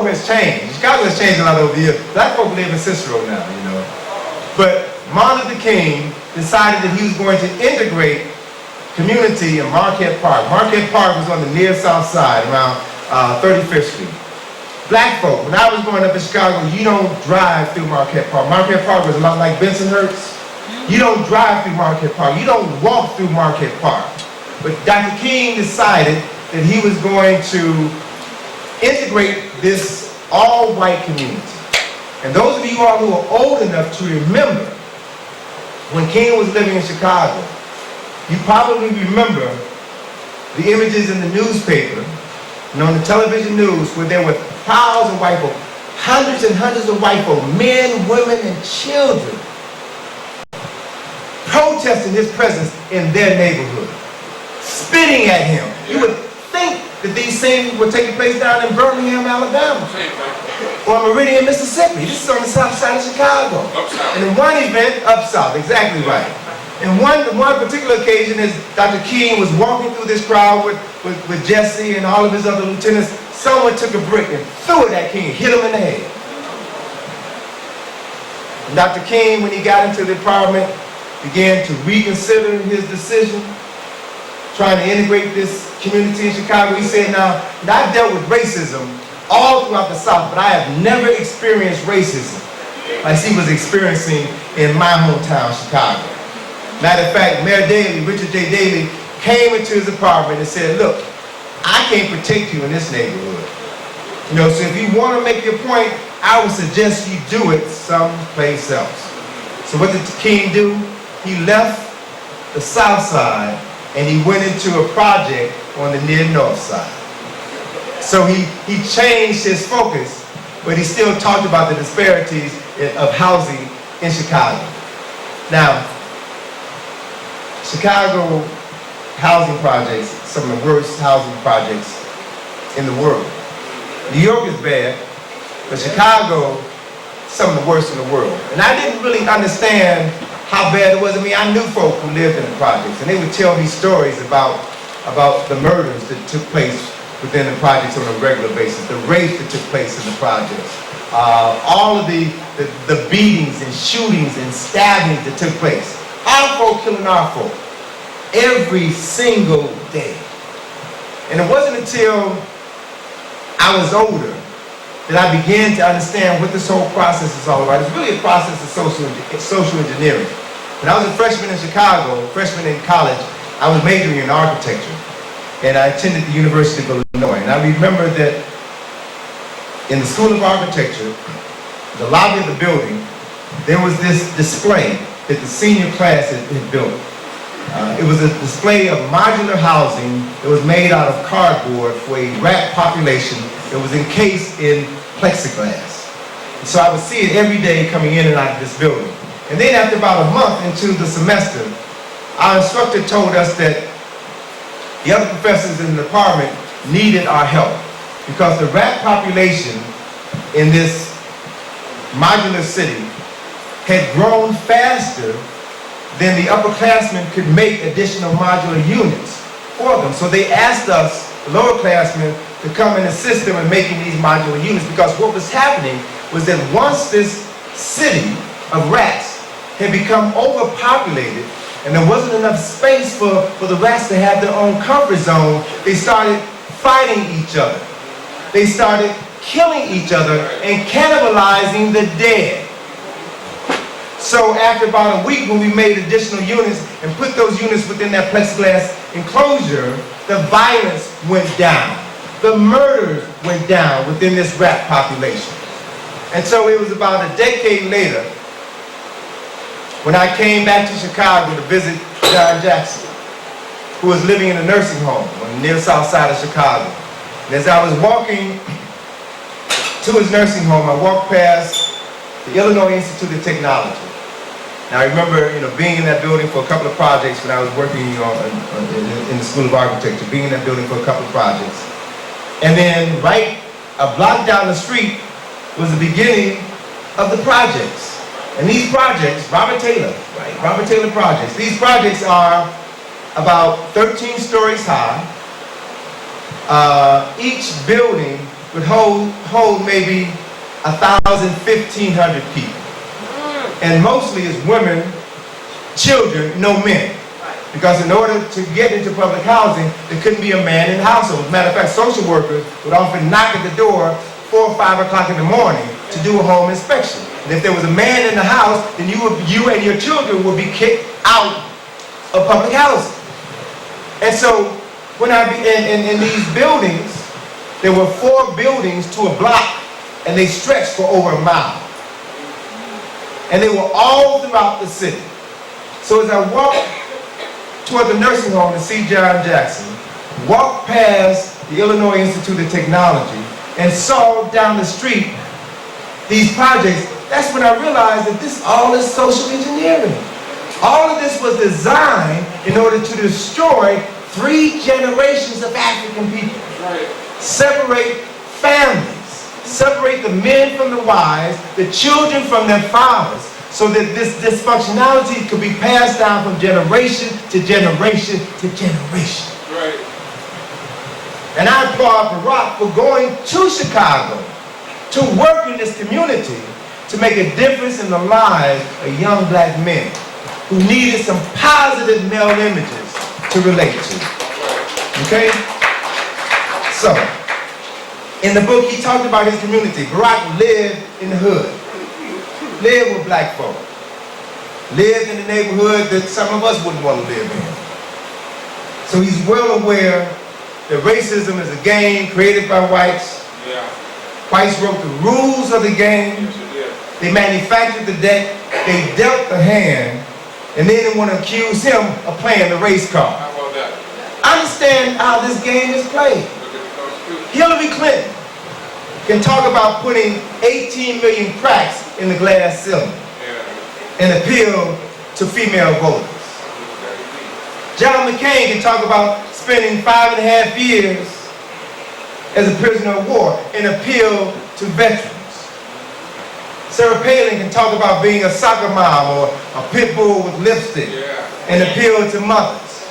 has changed. Chicago has changed a lot over the years. Black folk live in Cicero now, you know. But Martin Luther King decided that he was going to integrate community in Marquette Park. Marquette Park was on the near south side, around 35th Street. Black folk, when I was growing up in Chicago, you don't drive through Marquette Park. Marquette Park was a lot like Bensonhurst. You don't drive through Marquette Park. You don't walk through Marquette Park. But Dr. King decided that he was going to integrate this all-white community. And those of you all who are old enough to remember when King was living in Chicago, you probably remember the images in the newspaper and on the television news where there were crowds of white folk, hundreds and hundreds of white folk, men, women, and children, protesting his presence in their neighborhood, spitting at him. You would think that these scenes were taking place down in Birmingham, Alabama, or Meridian, Mississippi. This is on the south side of Chicago. And in one event, up south, exactly right. And one particular occasion is Dr. King was walking through this crowd with Jesse and all of his other lieutenants. Someone took a brick and threw it at King, hit him in the head. And Dr. King, when he got into the department, began to reconsider his decision, trying to integrate this community in Chicago. He said, now I've dealt with racism all throughout the South, but I have never experienced racism like he was experiencing in my hometown, Chicago. Matter of fact, Mayor Daley, Richard J. Daley, came into his apartment and said, look, I can't protect you in this neighborhood. You know, so if you want to make your point, I would suggest you do it someplace else. So what did King do? He left the south side and he went into a project on the near north side. So he changed his focus, but he still talked about the disparities of housing in Chicago. Now, Chicago housing projects, some of the worst housing projects in the world. New York is bad, but Chicago, some of the worst in the world. And I didn't really understand how bad it was. I mean, I knew folk who lived in the projects, and they would tell me stories about the murders that took place within the projects on a regular basis, the rapes that took place in the projects, all of the beatings and shootings and stabbings that took place. Our folk killing our folk every single day. And it wasn't until I was older that I began to understand what this whole process is all about. It's really a process of social engineering. When I was a freshman in Chicago, freshman in college, I was majoring in architecture. And I attended the University of Illinois. And I remember that in the School of Architecture, the lobby of the building, there was this display that the senior class had built. It was a display of modular housing that was made out of cardboard for a rat population that was encased in plexiglass. And so I would see it every day coming in and out of this building. And then after about a month into the semester, our instructor told us that the other professors in the department needed our help because the rat population in this modular city had grown faster than the upperclassmen could make additional modular units for them. So they asked us, the lowerclassmen, to come and assist them in making these modular units, because what was happening was that once this city of rats had become overpopulated and there wasn't enough space for the rats to have their own comfort zone, they started fighting each other. They started killing each other and cannibalizing the dead. So after about a week, when we made additional units and put those units within that plexiglass enclosure, the violence went down. The murders went down within this rat population. And so it was about a decade later when I came back to Chicago to visit John Jackson, who was living in a nursing home on the near south side of Chicago. And as I was walking to his nursing home, I walked past the Illinois Institute of Technology. Now I remember, being in that building for a couple of projects when I was working in the School of Architecture, being in that building for a couple of projects. And then right a block down the street was the beginning of the projects. And these projects, Robert Taylor projects, these projects are about 13 stories high. Each building would hold maybe 1,000, 1,500 people. And mostly it's women, children, no men. Because in order to get into public housing, there couldn't be a man in the household. As a matter of fact, social workers would often knock at the door 4 or 5 o'clock in the morning to do a home inspection. And And if there was a man in the house, then you and your children would be kicked out of public housing. And so, when I be in these buildings, there were 4 buildings to a block, and they stretched for over a mile. And they were all throughout the city. So as I walked toward the nursing home to see John Jackson, walked past the Illinois Institute of Technology, and saw down the street these projects, that's when I realized that this all is social engineering. All of this was designed in order to destroy 3 generations of African people. Right. Separate families, separate the men from the wives, the children from their fathers, so that this dysfunctionality could be passed down from generation to generation to generation. Right. And I applaud Barack for going to Chicago to work in this community to make a difference in the lives of young black men who needed some positive male images to relate to. Okay? So, in the book, he talked about his community. Barack lived in the hood, lived with black folk, lived in the neighborhood that some of us wouldn't want to live in. So he's well aware that racism is a game created by whites. Yeah. Whites wrote the rules of the game. Yes, they manufactured the deck. They dealt the hand. And then they want to accuse him of playing the race card. How about that? I understand how this game is played. Hillary Clinton can talk about putting 18 million cracks in the glass ceiling and appeal to female voters. John McCain can talk about spending 5.5 years as a prisoner of war and appeal to veterans. Sarah Palin can talk about being a soccer mom or a pit bull with lipstick and appeal to mothers.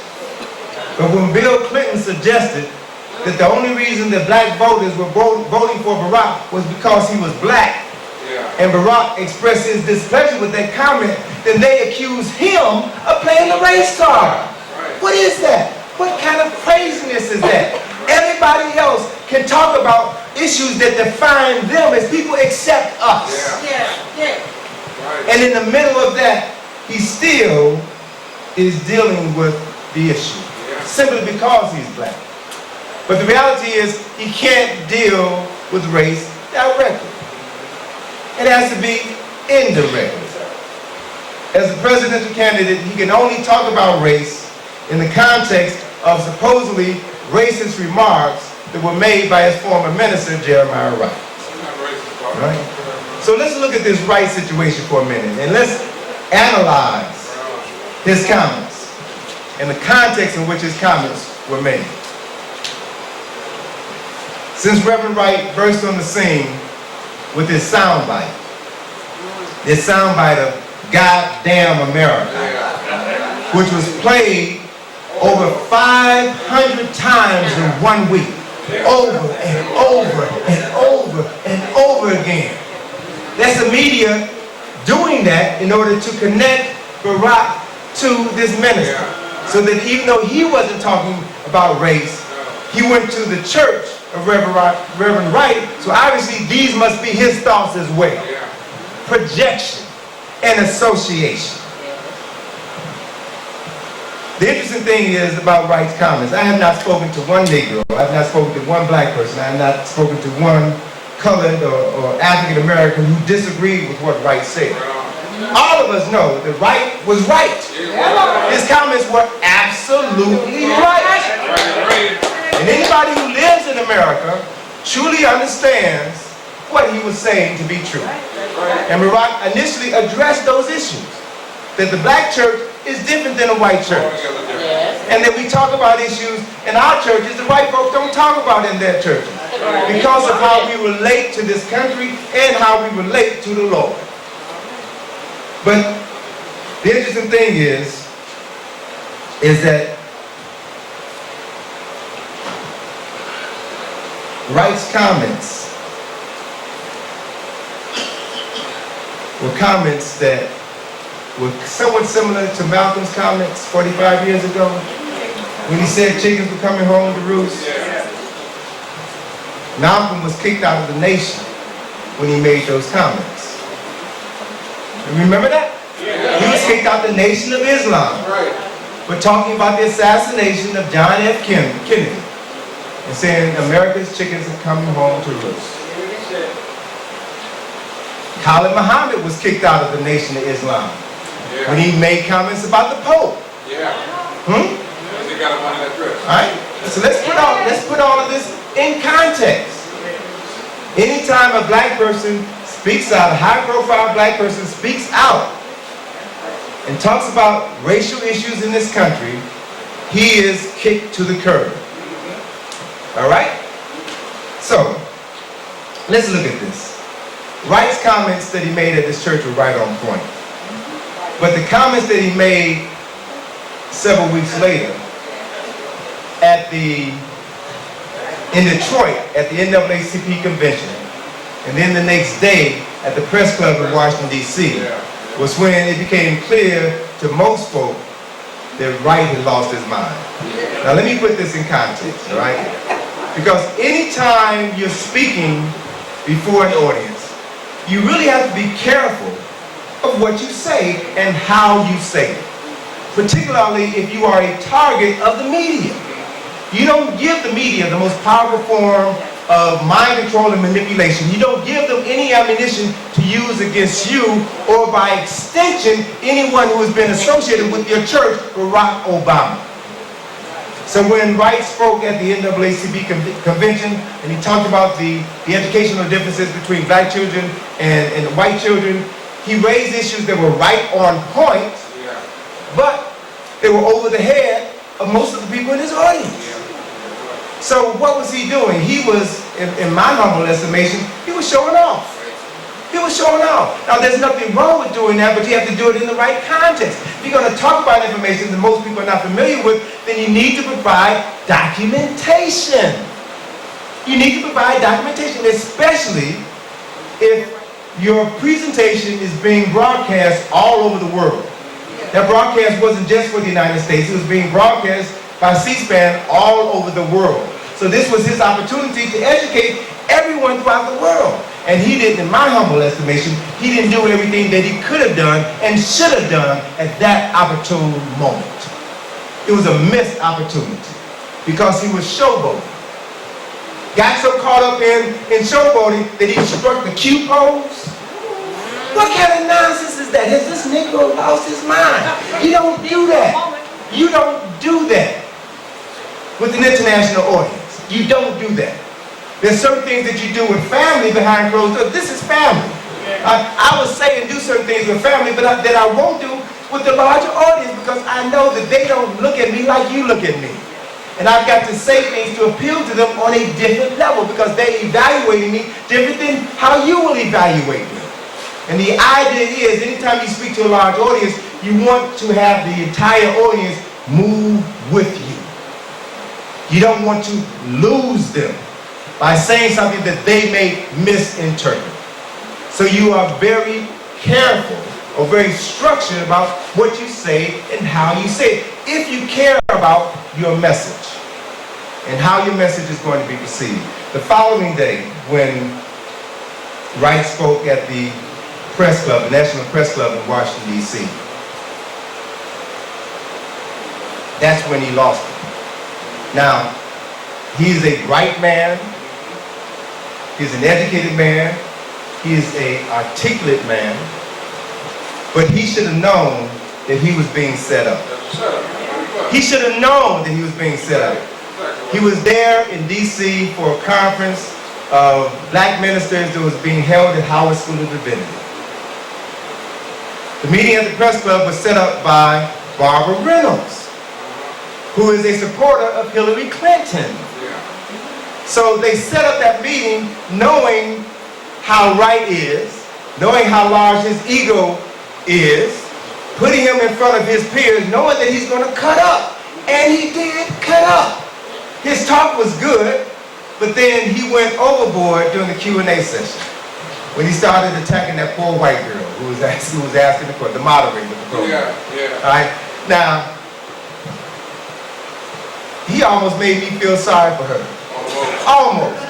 But when Bill Clinton suggested that the only reason that black voters were voting for Barack was because he was black, and Barack expressed his displeasure with that comment, then they accused him of playing the race card. What is that? What kind of craziness is that? Everybody else can talk about issues that define them as people except us. And in the middle of that, he still is dealing with the issue, simply because he's black. But the reality is, he can't deal with race directly. It has to be indirectly. As a presidential candidate, he can only talk about race in the context of supposedly racist remarks that were made by his former minister, Jeremiah Wright. Right? So let's look at this Wright situation for a minute, and let's analyze his comments and the context in which his comments were made. Since Reverend Wright burst on the scene with his soundbite of "Goddamn America," which was played over 500 times in 1 week, over and over and over and over again. That's the media doing that in order to connect Barack to this minister, so that even though he wasn't talking about race, he went to the church of Reverend Wright, so obviously these must be his thoughts as well. Projection and association. The interesting thing is about Wright's comments, I have not spoken to one Negro, I have not spoken to one black person, I have not spoken to one colored or African American who disagreed with what Wright said. All of us know that Wright was right. His comments were absolutely right. And anybody who lives in America truly understands what he was saying to be true. And Barack initially addressed those issues, that the black church is different than a white church. And that we talk about issues in our churches the white folks don't talk about in their churches, because of how we relate to this country and how we relate to the Lord. But the interesting thing is that Wright's comments were comments that were somewhat similar to Malcolm's comments 45 years ago when he said chickens were coming home to roost. Malcolm was kicked out of the nation when he made those comments. Remember that? He was kicked out the Nation of Islam. For talking about the assassination of John F. Kennedy and saying America's chickens are coming home to roost. Khalid Muhammad was kicked out of the Nation of Islam when he made comments about the Pope. Alright? So let's put all of this in context. Anytime a black person speaks out, a high-profile black person speaks out and talks about racial issues in this country, he is kicked to the curb. Alright? So, let's look at this. Wright's comments that he made at this church were right on point. But the comments that he made several weeks later in Detroit at the NAACP convention, and then the next day at the press club in Washington, D.C., was when it became clear to most folk that Wright had lost his mind. Now let me put this in context, all right? Because anytime you're speaking before an audience, you really have to be careful of what you say and how you say it. Particularly if you are a target of the media. You don't give the media the most powerful form of mind control and manipulation. You don't give them any ammunition to use against you, or by extension, anyone who has been associated with your church, Barack Obama. So when Wright spoke at the NAACP convention, and he talked about the educational differences between black children and white children, he raised issues that were right on point, but they were over the head of most of the people in his audience. So what was he doing? He was, in my humble estimation, he was showing off. He was showing off. Now there's nothing wrong with doing that, but you have to do it in the right context. If you're going to talk about information that most people are not familiar with, then you need to provide documentation. You need to provide documentation, especially if your presentation is being broadcast all over the world. That broadcast wasn't just for the United States, it was being broadcast by C-SPAN all over the world. So this was his opportunity to educate everyone throughout the world. And he didn't, in my humble estimation, he didn't do everything that he could have done and should have done at that opportune moment. It was a missed opportunity because he was showboating. Got so caught up in showboating that he struck the Q pose. What kind of nonsense is that? Has this Negro lost his mind? You don't do that. You don't do that with an international audience. You don't do that. There's certain things that you do with family behind closed doors. This is family. I would say and do certain things with family, but that I won't do with the larger audience because I know that they don't look at me like you look at me. And I've got to say things to appeal to them on a different level because they're evaluating me different than how you will evaluate me. And the idea is, anytime you speak to a large audience, you want to have the entire audience move with you. You don't want to lose them by saying something that they may misinterpret. So you are very careful or very structured about what you say and how you say it, if you care about your message and how your message is going to be received. The following day, when Wright spoke at the press club, the National Press Club in Washington, D.C., that's when he lost it. Now, he's a bright man, he's an educated man, he is an articulate man, but he should have known that he was being set up. He should have known that he was being set up. He was there in D.C. for a conference of black ministers that was being held at Howard School of Divinity. The meeting at the press club was set up by Barbara Reynolds, who is a supporter of Hillary Clinton. So they set up that meeting knowing how Wright is, knowing how large his ego is, putting him in front of his peers, knowing that he's going to cut up. And he did cut up. His talk was good, but then he went overboard during the Q&A session when he started attacking that poor white girl who was asking the question, the moderator of the program. All right? Now, he almost made me feel sorry for her. Almost.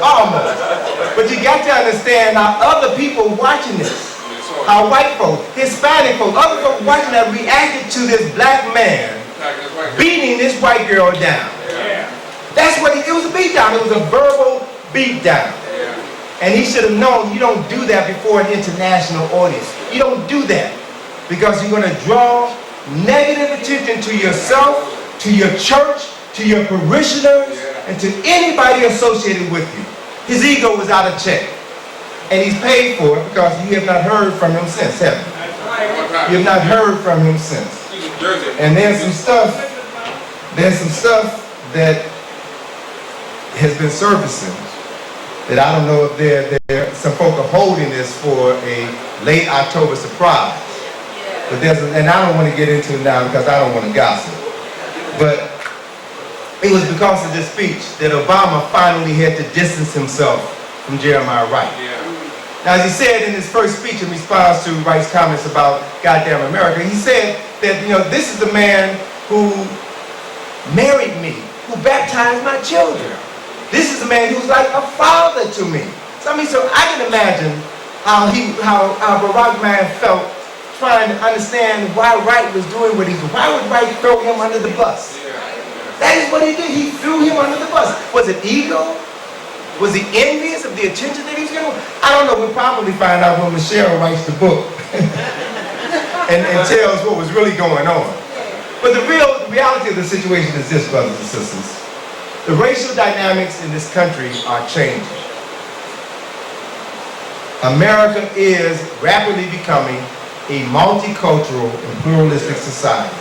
But you got to understand, now other people watching this. how white folks, Hispanic folks, other folks watching that reacted to this black man beating this white girl down. That's what it was, a beat down. It was a verbal beat down. And he should have known you don't do that before an international audience. You don't do that because you're going to draw negative attention to yourself, to your church, to your parishioners, and to anybody associated with you. His ego was out of check. And he's paid for it because you have not heard from him since, have you? You have not heard from him since. And there's some stuff that has been surfacing that I don't know if some folk are holding this for a late October surprise. But and I don't want to get into it now because I don't want to gossip. But it was because of this speech that Obama finally had to distance himself from Jeremiah Wright. Now, as he said in his first speech in response to Wright's comments about goddamn America, he said that, this is the man who married me, who baptized my children. This is a man who's like a father to me. So I can imagine how Barack man felt trying to understand why Wright was doing what he did. Why would Wright throw him under the bus? That is what he did. He threw him under the bus. Was it ego? Was he envious of the attention that he was getting? I don't know. We'll probably find out when Michelle writes the book and tells what was really going on. But the reality of the situation is this, brothers and sisters. The racial dynamics in this country are changing. America is rapidly becoming a multicultural and pluralistic society.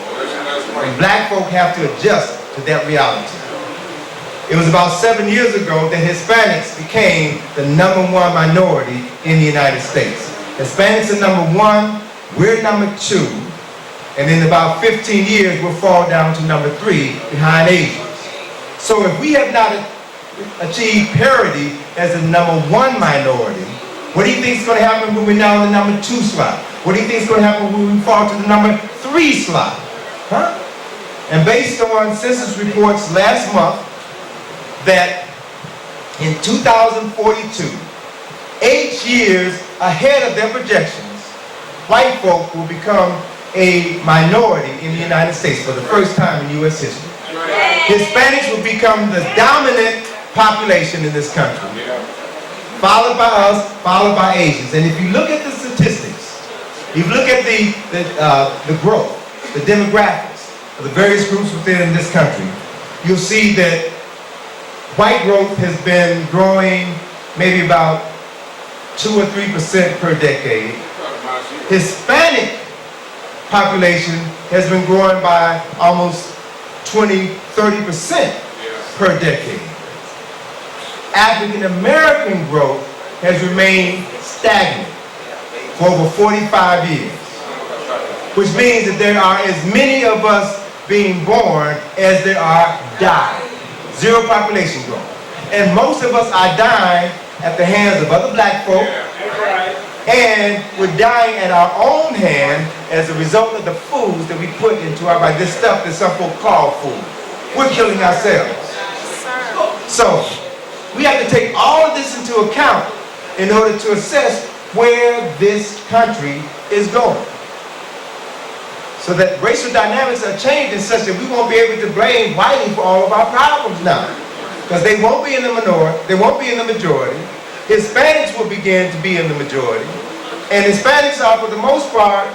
And black folk have to adjust to that reality. It was about 7 years ago that Hispanics became the #1 minority in the United States. Hispanics are #1, we're #2, and in about 15 years we'll fall down to #3 behind Asians. So if we have not achieved parity as the #1 minority, what do you think is going to happen when we're now in the #2 slot? What do you think is going to happen when we fall to the #3 slot? And based on census reports last month, that in 2042, 8 years ahead of their projections, white folk will become a minority in the United States for the first time in U.S. history. Hispanics will become the dominant population in this country, followed by us, followed by Asians. And if you look at the statistics, if you look at the growth, the demographics of the various groups within this country, you'll see that white growth has been growing maybe about 2 or 3% per decade. Hispanic population has been growing by almost 20-30% per decade. African American growth has remained stagnant for over 45 years, which means that there are as many of us being born as there are dying. Zero population growth. And most of us are dying at the hands of other black folk, and we're dying at our own hand as a result of the foods that we put into our body. This stuff that some folk call food. We're killing ourselves. So, we have to take all of this into account in order to assess where this country is going. So that racial dynamics are changing such that we won't be able to blame whitey for all of our problems now. Because they won't be in the minority, they won't be in the majority. Hispanics will begin to be in the majority. And Hispanics are, for the most part,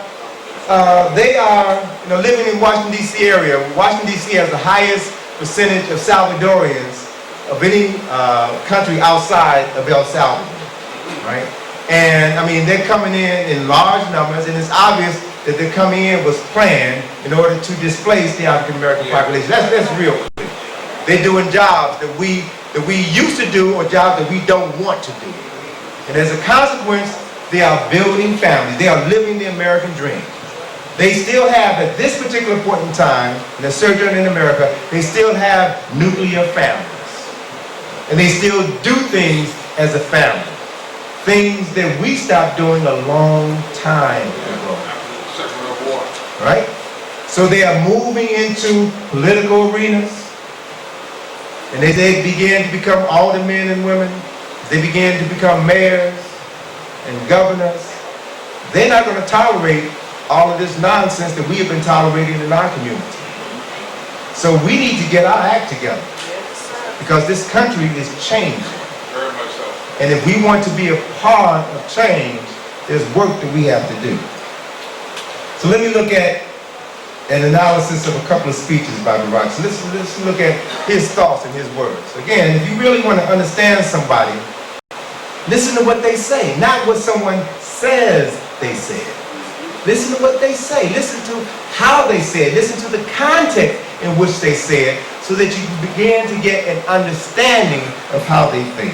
they are living in Washington, D.C. area. Washington, D.C. has the highest percentage of Salvadorians of any country outside of El Salvador, right? And they're coming in large numbers, and it's obvious that they're coming in was planned in order to displace the African American population. That's real clear. They're doing jobs that we used to do, or jobs that we don't want to do. And as a consequence, they are building families. They are living the American dream. They still have, at this particular point in time, in their sojourn in America, they still have nuclear families. And they still do things as a family. Things that we stopped doing a long time ago. Right? So they are moving into political arenas, and as they begin to become aldermen and women, they begin to become mayors and governors, they're not going to tolerate all of this nonsense that we have been tolerating in our community. So we need to get our act together, because this country is changing. Very much so. And if we want to be a part of change, there's work that we have to do. So let me look at an analysis of a couple of speeches by Browder. So let's look at his thoughts and his words. Again, if you really want to understand somebody, listen to what they say, not what someone says they said. Listen to what they say. Listen to how they say it. Listen to the context in which they say it, so that you can begin to get an understanding of how they think.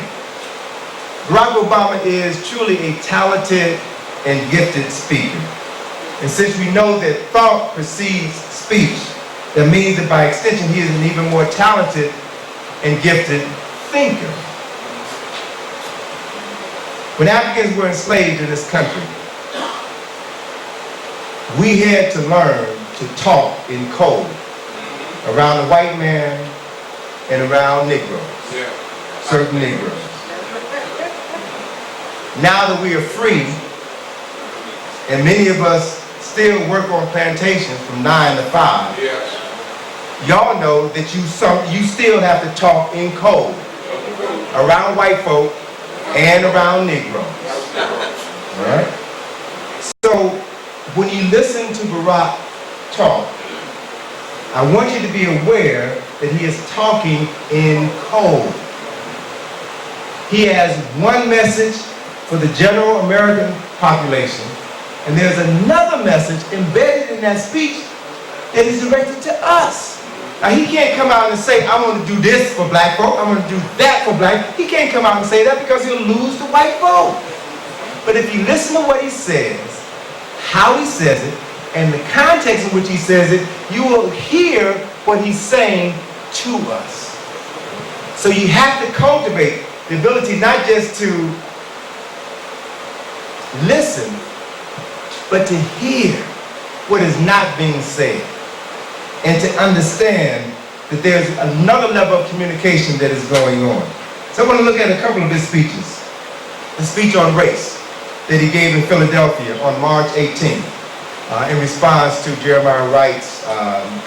Barack Obama is truly a talented and gifted speaker. And since we know that thought precedes speech, that means that by extension he is an even more talented and gifted thinker. When Africans were enslaved in this country, we had to learn to talk in code around the white man and around Negroes, certain Negroes. Now that we are free, and many of us still work on plantations from 9 to 5, y'all know that you still have to talk in code around white folk and around Negroes. All right? So when you listen to Barack talk, I want you to be aware that he is talking in code. He has one message for the general American population, and there's another message embedded in that speech that is directed to us. Now, he can't come out and say, I'm going to do this for black folk, I'm going to do that for black. He can't come out and say that, because he'll lose the white vote. But if you listen to what he says, how he says it, and the context in which he says it, you will hear what he's saying to us. So you have to cultivate the ability not just to listen, but to hear what is not being said, and to understand that there's another level of communication that is going on. So I want to look at a couple of his speeches. The speech on race that he gave in Philadelphia on March 18th in response to Jeremiah Wright's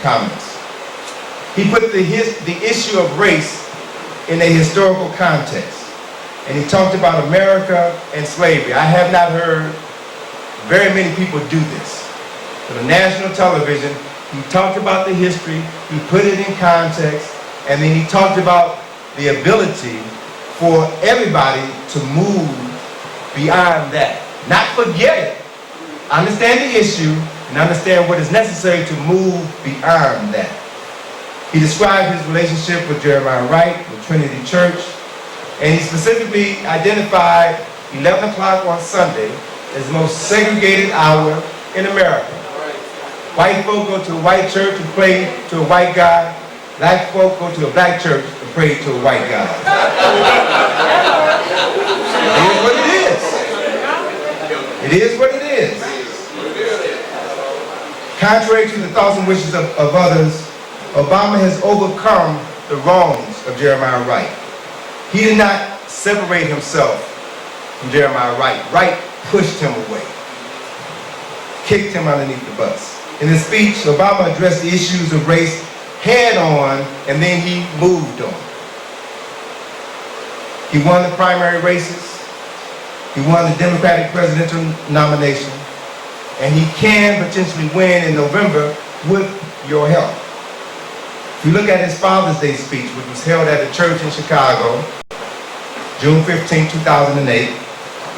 comments. He put the issue of race in a historical context, and he talked about America and slavery. I have not heard very many people do this. On the national television, he talked about the history, he put it in context, and then he talked about the ability for everybody to move beyond that. Not forget it. Understand the issue and understand what is necessary to move beyond that. He described his relationship with Jeremiah Wright, with Trinity Church, and he specifically identified 11 o'clock on Sunday as the most segregated hour in America. White folk go to a white church and pray to a white God. Black folk go to a black church and pray to a white God. It is what it is. It is what it is. Contrary to the thoughts and wishes of others, Obama has overcome the wrongs of Jeremiah Wright. He did not separate himself from Jeremiah Wright. Wright pushed him away, kicked him underneath the bus. In his speech, Obama addressed the issues of race head on, and then he moved on. He won the primary races. He won the Democratic presidential nomination, and he can potentially win in November with your help. If you look at his Father's Day speech, which was held at a church in Chicago, June 15, 2008,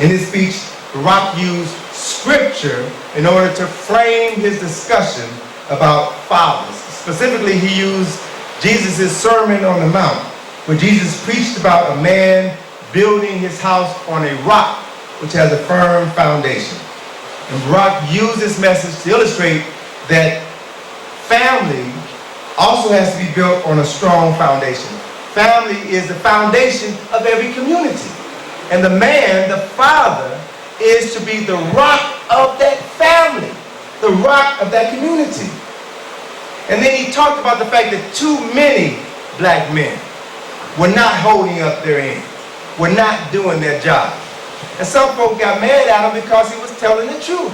in his speech, Barack used scripture in order to frame his discussion about fathers. Specifically, he used Jesus' Sermon on the Mount, where Jesus preached about a man building his house on a rock which has a firm foundation. And Barack used this message to illustrate that family also has to be built on a strong foundation. Family is the foundation of every community. And the man, the father, is to be the rock of that family, the rock of that community. And then he talked about the fact that too many black men were not holding up their end, were not doing their job. And some folk got mad at him because he was was telling the truth.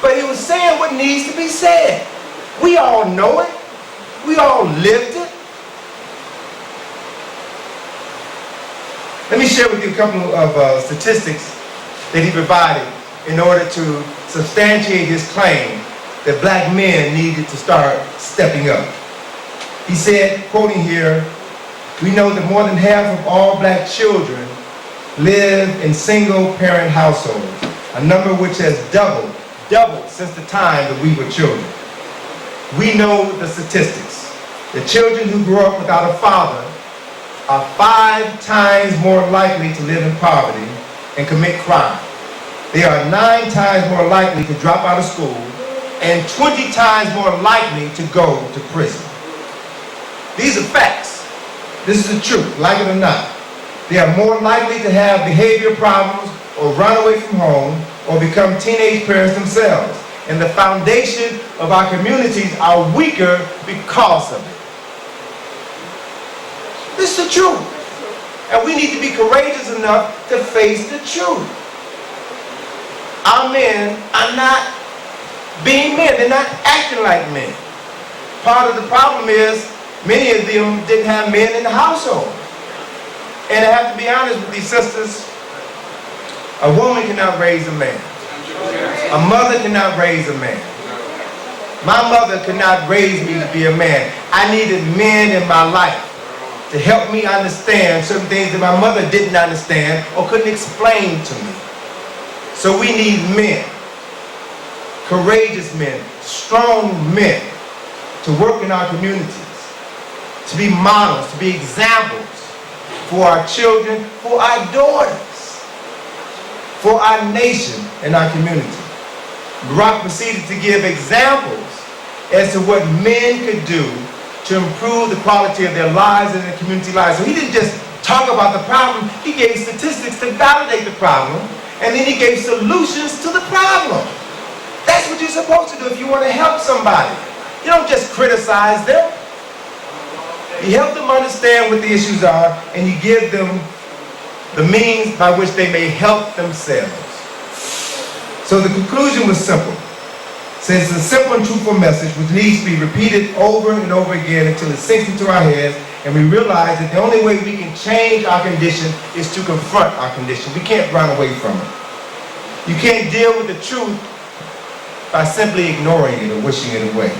But he was saying what needs to be said. We all know it. We all lived it. Let me share with you a couple of statistics that he provided in order to substantiate his claim that black men needed to start stepping up. He said, quoting here, "We know that more than half of all black children live in single-parent households, a number which has doubled since the time that we were children. We know the statistics. The children who grow up without a father are 5 times more likely to live in poverty and commit crime. They are 9 times more likely to drop out of school and 20 times more likely to go to prison." These are facts. This is the truth, like it or not. They are more likely to have behavior problems or run away from home or become teenage parents themselves. And the foundation of our communities are weaker because of it. This is the truth. And we need to be courageous enough to face the truth. Our men are not being men. They're not acting like men. Part of the problem is many of them didn't have men in the household. And I have to be honest with these sisters, a woman cannot raise a man. A mother cannot raise a man. My mother could not raise me to be a man. I needed men in my life to help me understand certain things that my mother didn't understand or couldn't explain to me. So we need men, courageous men, strong men to work in our communities, to be models, to be examples for our children, for our daughters, for our nation and our community. Barack proceeded to give examples as to what men could do to improve the quality of their lives and their community lives. So he didn't just talk about the problem, he gave statistics to validate the problem, and then he gave solutions to the problem. That's what you're supposed to do if you want to help somebody. You don't just criticize them. You help them understand what the issues are, and you give them the means by which they may help themselves. So the conclusion was simple. Since it's a simple and truthful message which needs to be repeated over and over again until it sinks into our heads and we realize that the only way we can change our condition is to confront our condition. We can't run away from it. You can't deal with the truth by simply ignoring it or wishing it away,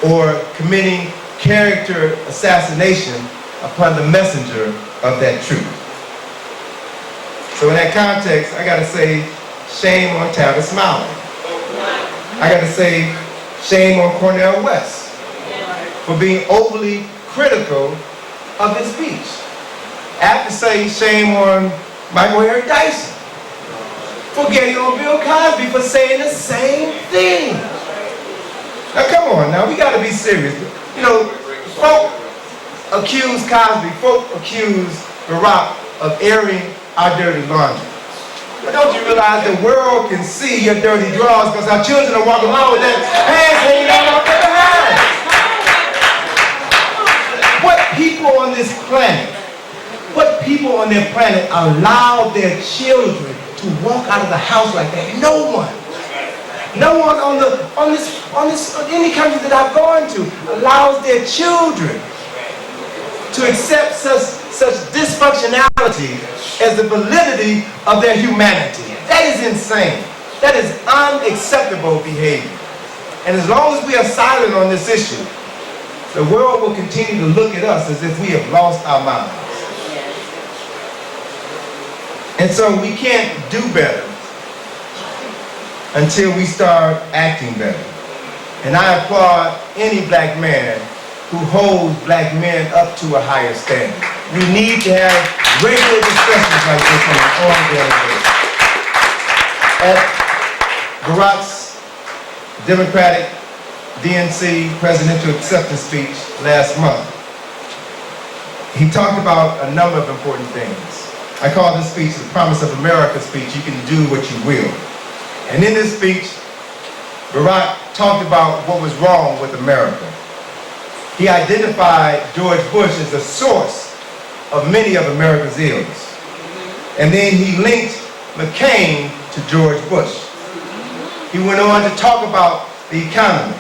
or committing character assassination upon the messenger of that truth. So in that context, I gotta say, shame on Tavis Smiley. I gotta say, shame on Cornel West for being overly critical of his speech. I have to say, shame on Michael Eric Dyson for getting on Bill Cosby for saying the same thing. Now come on, now we gotta be serious. You know, folk accuse Cosby, folk accuse Barack of airing our dirty laundry. But don't you realize the world can see your dirty drawers because our children are walking around with their pants hanging out off their behind. What people on this planet allow their children to walk out of the house like that? No one. No one on any country that I've gone to allows their children to accept such dysfunctionality as the validity of their humanity. That is insane. That is unacceptable behavior. And as long as we are silent on this issue, the world will continue to look at us as if we have lost our minds. And so we can't do better until we start acting better. And I applaud any black man who holds black men up to a higher standard. We need to have regular discussions like this on an ongoing basis. At Barack's Democratic DNC presidential acceptance speech last month, he talked about a number of important things. I call this speech the Promise of America speech. You can do what you will. And in this speech, Barack talked about what was wrong with America. He identified George Bush as the source of many of America's ills. And then he linked McCain to George Bush. He went on to talk about the economy.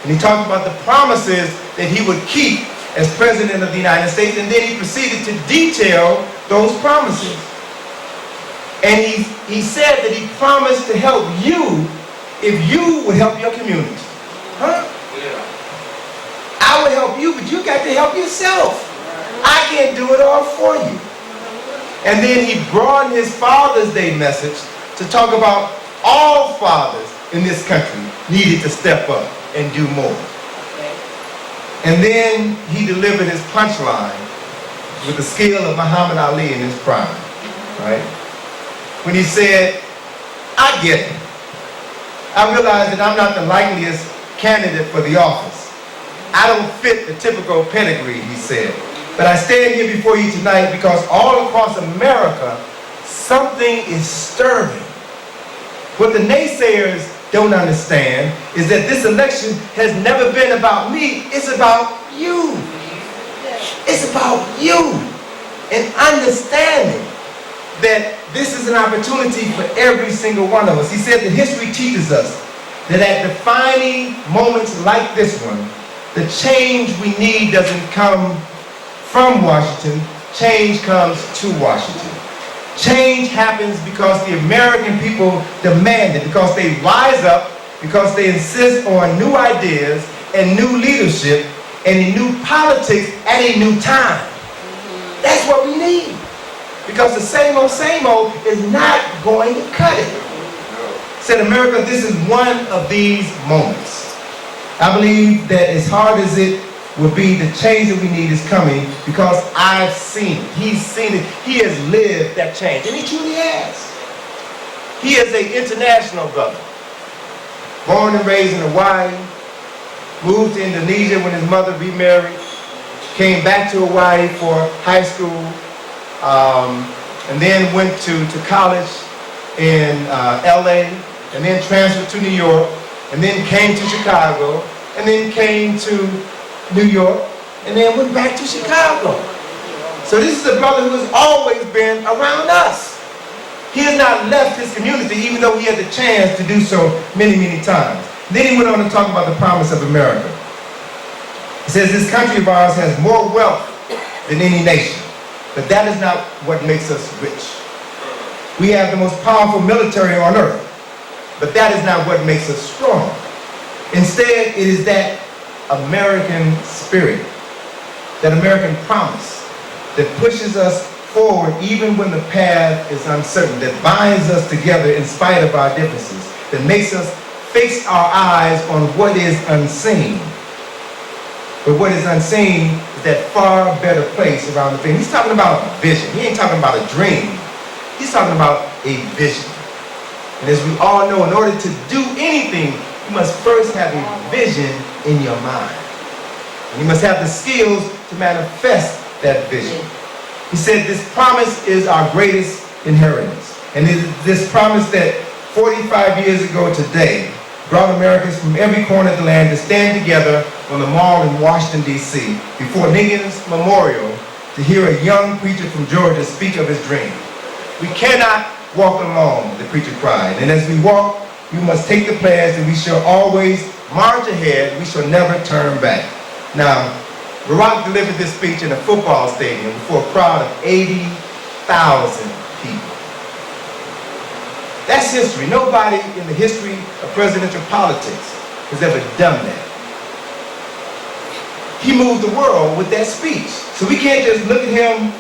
And he talked about the promises that he would keep as President of the United States, and then he proceeded to detail those promises. And he said that he promised to help you if you would help your community. Huh? Yeah. I would help you, but you got to help yourself. I can't do it all for you. And then he broadened his Father's Day message to talk about all fathers in this country needed to step up and do more. And then he delivered his punchline with the skill of Muhammad Ali in his prime, right? When he said, I get it. I realize that I'm not the likeliest candidate for the office. I don't fit the typical pedigree, he said. But I stand here before you tonight because all across America, something is stirring. What the naysayers don't understand is that this election has never been about me. It's about you. It's about you. And understanding that this is an opportunity for every single one of us. He said that history teaches us that at defining moments like this one, the change we need doesn't come from Washington. Change comes to Washington. Change happens because the American people demand it, because they rise up, because they insist on new ideas and new leadership and a new politics at a new time. That's what we need. Because the same old is not going to cut it. Said America, this is one of these moments. I believe that as hard as it will be, the change that we need is coming because I've seen it. He's seen it. He has lived that change. And he truly has. He is an international brother. Born and raised in Hawaii. Moved to Indonesia when his mother remarried. Came back to Hawaii for high school. And then went to college in LA. And then transferred to New York. And then came to Chicago. And then came to New York, and then went back to Chicago. So this is a brother who has always been around us. He has not left his community, even though he had the chance to do so many, many times. Then he went on to talk about the promise of America. He says this country of ours has more wealth than any nation, but that is not what makes us rich. We have the most powerful military on earth, but that is not what makes us strong. Instead, it is that American spirit, that American promise that pushes us forward even when the path is uncertain, that binds us together in spite of our differences, that makes us fix our eyes on what is unseen. But what is unseen is that far better place around the thing. He's talking about vision. He ain't talking about a dream. He's talking about a vision. And as we all know, in order to do anything, you must first have a vision in your mind. And you must have the skills to manifest that vision. He said this promise is our greatest inheritance. And it is this promise that 45 years ago today brought Americans from every corner of the land to stand together on the mall in Washington, D.C. before Lincoln's Memorial to hear a young preacher from Georgia speak of his dream. We cannot walk alone, the preacher cried. And as we walk, we must take the pledge that we shall always march ahead, we shall never turn back. Now, Barack delivered this speech in a football stadium before a crowd of 80,000 people. That's history. Nobody in the history of presidential politics has ever done that. He moved the world with that speech. So we can't just look at him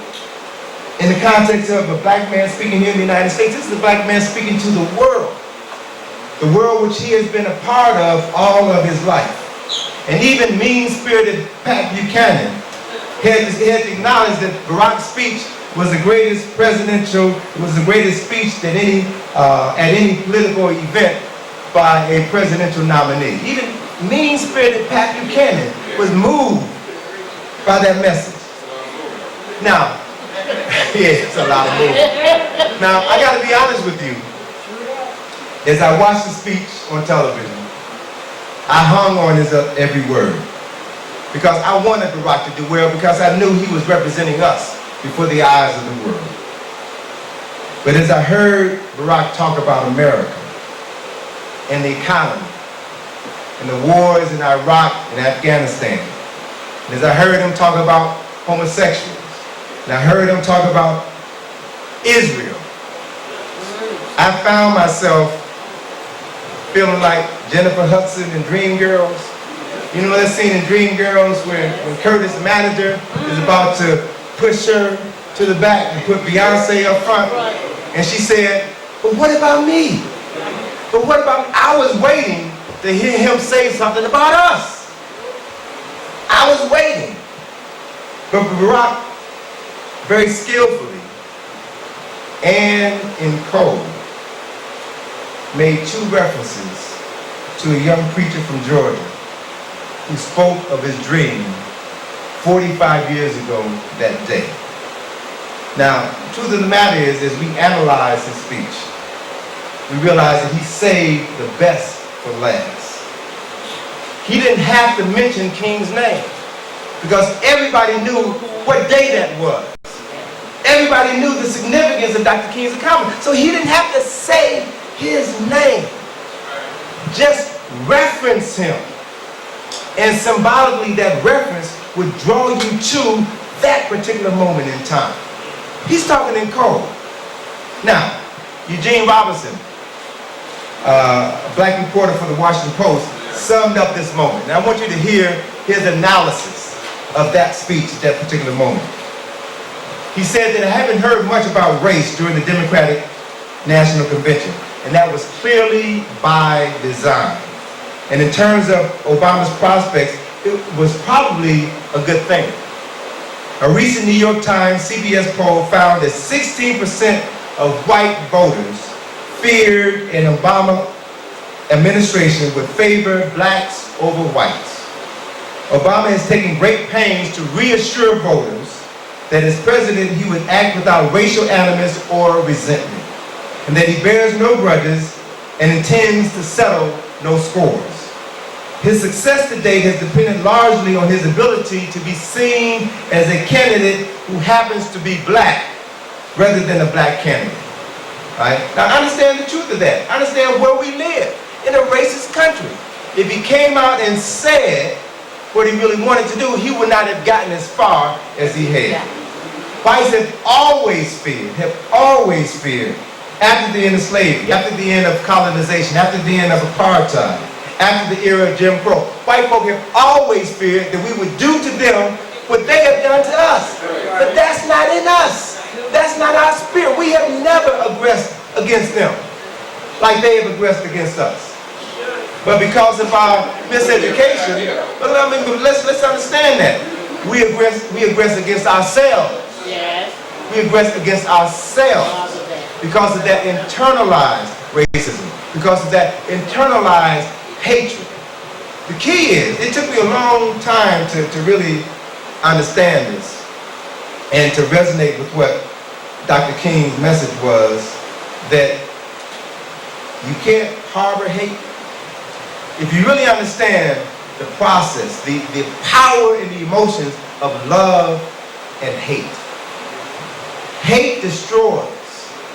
in the context of a black man speaking here in the United States. This is a black man speaking to the world which he has been a part of all of his life. And even mean-spirited Pat Buchanan had to acknowledge that Barack's speech was the greatest speech that at any political event by a presidential nominee. Even mean-spirited Pat Buchanan was moved by that message. Now, yeah, it's a lot of movement. Now, I got to be honest with you. As I watched the speech on television, I hung on his every word. Because I wanted Barack to do well, because I knew he was representing us before the eyes of the world. But as I heard Barack talk about America and the economy and the wars in Iraq and Afghanistan, and as I heard him talk about homosexuals, and I heard him talk about Israel, I found myself feeling like Jennifer Hudson in Dreamgirls. You know that scene in Dreamgirls when Curtis' manager is about to push her to the back and put Beyonce up front? And she said, but what about me? But what about me? I was waiting to hear him say something about us. I was waiting. But Barack, very skillfully and in code, made two references to a young preacher from Georgia who spoke of his dream 45 years ago that day. Now, the truth of the matter is, as we analyze his speech, we realize that he saved the best for last. He didn't have to mention King's name because everybody knew what day that was. Everybody knew the significance of Dr. King's accomplishment. So he didn't have to say his name. Just reference him. And symbolically, that reference would draw you to that particular moment in time. He's talking in code. Now, Eugene Robinson, a black reporter for the Washington Post, summed up this moment. And I want you to hear his analysis of that speech at that particular moment. He said that I haven't heard much about race during the Democratic National Convention, and that was clearly by design. And in terms of Obama's prospects, it was probably a good thing. A recent New York Times CBS poll found that 16% of white voters feared an Obama administration would favor blacks over whites. Obama has taken great pains to reassure voters that as president he would act without racial animus or resentment, and that he bears no grudges and intends to settle no scores. His success to date has depended largely on his ability to be seen as a candidate who happens to be black rather than a black candidate. Right? Now understand the truth of that. Understand where we live, in a racist country. If he came out and said what he really wanted to do, he would not have gotten as far as he had. Whites have always feared, after the end of slavery, after the end of colonization, after the end of apartheid, after the era of Jim Crow, white folk have always feared that we would do to them what they have done to us. But that's not in us. That's not our spirit. We have never aggressed against them like they have aggressed against us. But because of our miseducation, let's understand that. We aggress against ourselves. Yes. We aggress against ourselves because of that internalized racism, because of that internalized hatred. The key is, it took me a long time to really understand this and to resonate with what Dr. King's message was, that you can't harbor hate. If you really understand the process, the power and the emotions of love and hate. Hate destroys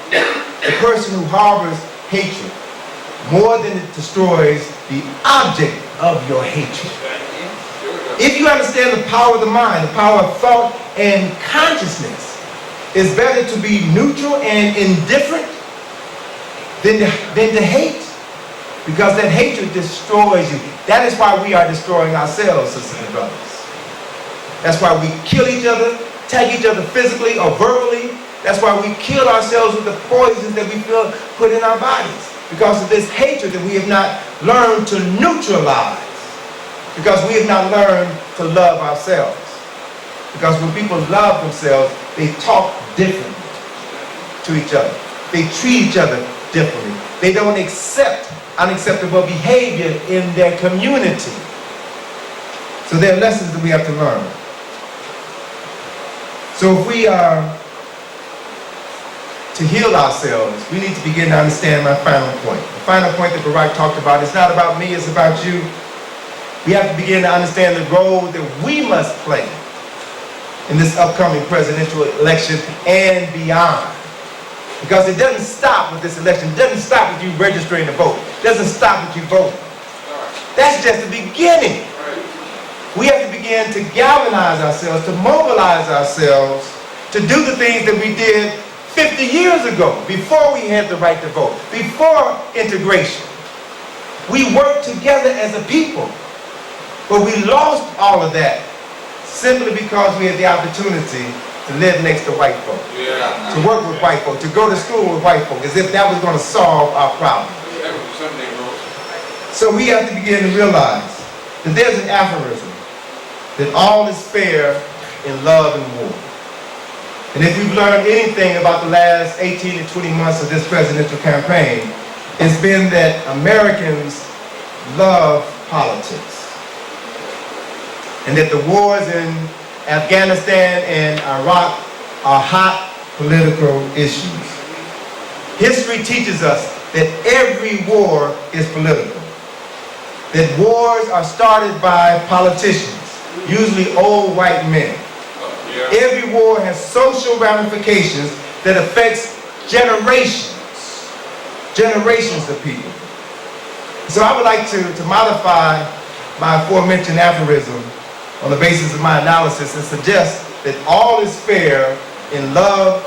the person who harbors hatred more than it destroys the object of your hatred. If you understand the power of the mind, the power of thought and consciousness, it's better to be neutral and indifferent than to hate, because that hatred destroys you. That is why we are destroying ourselves, sisters and brothers. That's why we kill each other, attack each other physically or verbally. That's why we kill ourselves with the poisons that we feel put in our bodies, because of this hatred that we have not learned to neutralize, because we have not learned to love ourselves. Because when people love themselves, they talk differently to each other. They treat each other differently. They don't accept unacceptable behavior in their community. So there are lessons that we have to learn. So if we are to heal ourselves, we need to begin to understand my final point. The final point that Barack talked about, it's not about me, it's about you. We have to begin to understand the role that we must play in this upcoming presidential election and beyond. Because it doesn't stop with this election. It doesn't stop with you registering to vote. It doesn't stop with you voting. That's just the beginning. We have to begin to galvanize ourselves, to mobilize ourselves, to do the things that we did 50 years ago, before we had the right to vote, before integration. We worked together as a people, but we lost all of that simply because we had the opportunity to live next to white folk, to work with white folk, to go to school with white folk, as if that was going to solve our problem. So we have to begin to realize that there's an aphorism that all is fair in love and war. And if we've learned anything about the last 18 to 20 months of this presidential campaign, it's been that Americans love politics. And that the wars in Afghanistan and Iraq are hot political issues. History teaches us that every war is political. That wars are started by politicians, usually old white men. Every war has social ramifications that affects generations of people. So I would like to modify my aforementioned aphorism on the basis of my analysis and suggest that all is fair in love,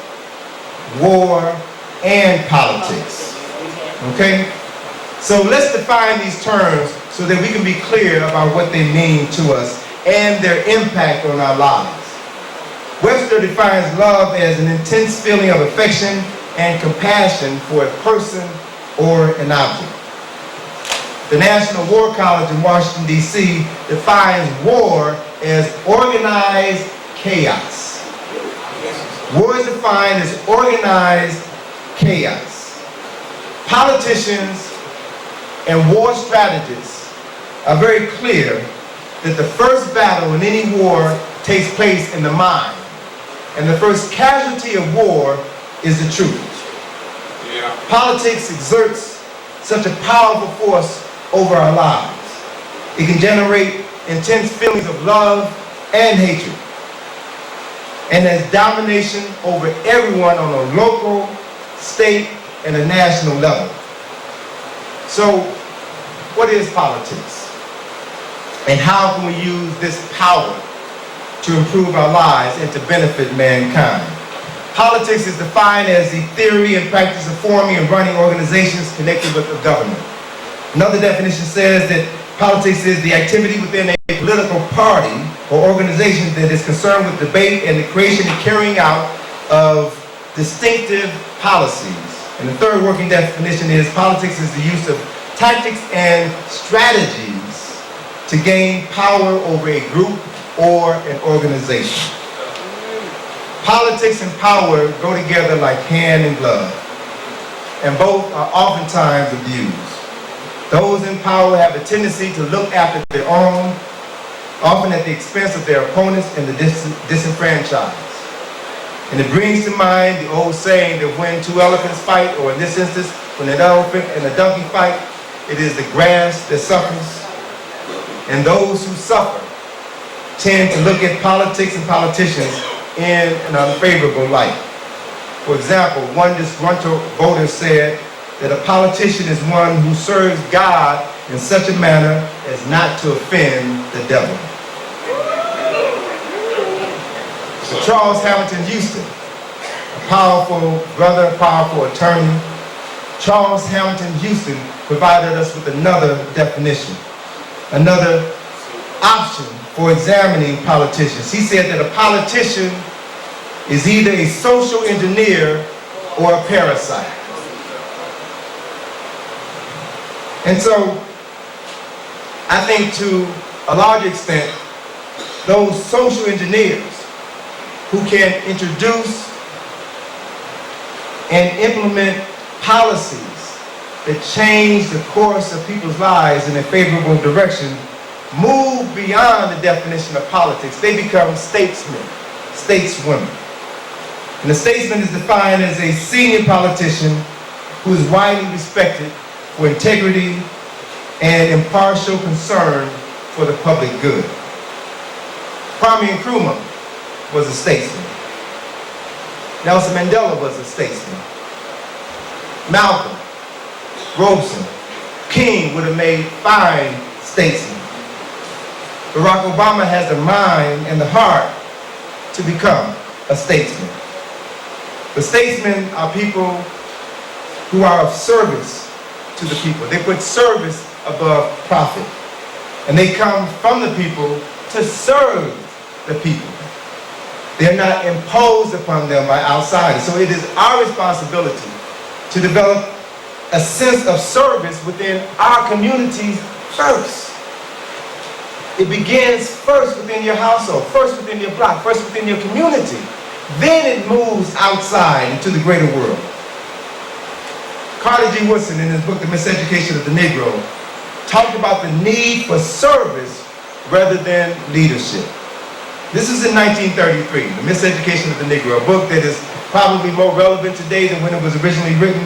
war, and politics. Okay? So let's define these terms so that we can be clear about what they mean to us and their impact on our lives. Webster defines love as an intense feeling of affection and compassion for a person or an object. The National War College in Washington, D.C. defines war as organized chaos. War is defined as organized chaos. Politicians and war strategists are very clear that the first battle in any war takes place in the mind. And the first casualty of war is the truth. Politics exerts such a powerful force over our lives. It can generate intense feelings of love and hatred, and has domination over everyone on a local, state, and a national level. So, what is politics? And how can we use this power to improve our lives and to benefit mankind? Politics is defined as the theory and practice of forming and running organizations connected with the government. Another definition says that politics is the activity within a political party or organization that is concerned with debate and the creation and carrying out of distinctive policies. And the third working definition is politics is the use of tactics and strategies to gain power over a group or an organization. Politics and power go together like hand and glove, and both are oftentimes abused. Those in power have a tendency to look after their own, often at the expense of their opponents and the disenfranchised. And it brings to mind the old saying that when two elephants fight, or in this instance, when an elephant and a donkey fight, it is the grass that suffers. And those who suffer tend to look at politics and politicians in an unfavorable light. For example, one disgruntled voter said that a politician is one who serves God in such a manner as not to offend the devil. So Charles Hamilton Houston, a powerful brother, powerful attorney, Charles Hamilton Houston provided us with another definition, another option for examining politicians. He said that a politician is either a social engineer or a parasite. And so, I think to a large extent, those social engineers who can introduce and implement policies that change the course of people's lives in a favorable direction move beyond the definition of politics. They become statesmen, stateswomen. And a statesman is defined as a senior politician who is widely respected for integrity and impartial concern for the public good. Kwame Nkrumah was a statesman. Nelson Mandela was a statesman. Malcolm, Robeson, King would have made fine statesmen. Barack Obama has the mind and the heart to become a statesman. The statesmen are people who are of service to the people. They put service above profit. And they come from the people to serve the people. They're not imposed upon them by outsiders. So it is our responsibility to develop a sense of service within our communities first. It begins first within your household, first within your block, first within your community. Then it moves outside into the greater world. Carter G. Woodson, in his book, The Miseducation of the Negro, talked about the need for service rather than leadership. This is in 1933, The Miseducation of the Negro, a book that is probably more relevant today than when it was originally written.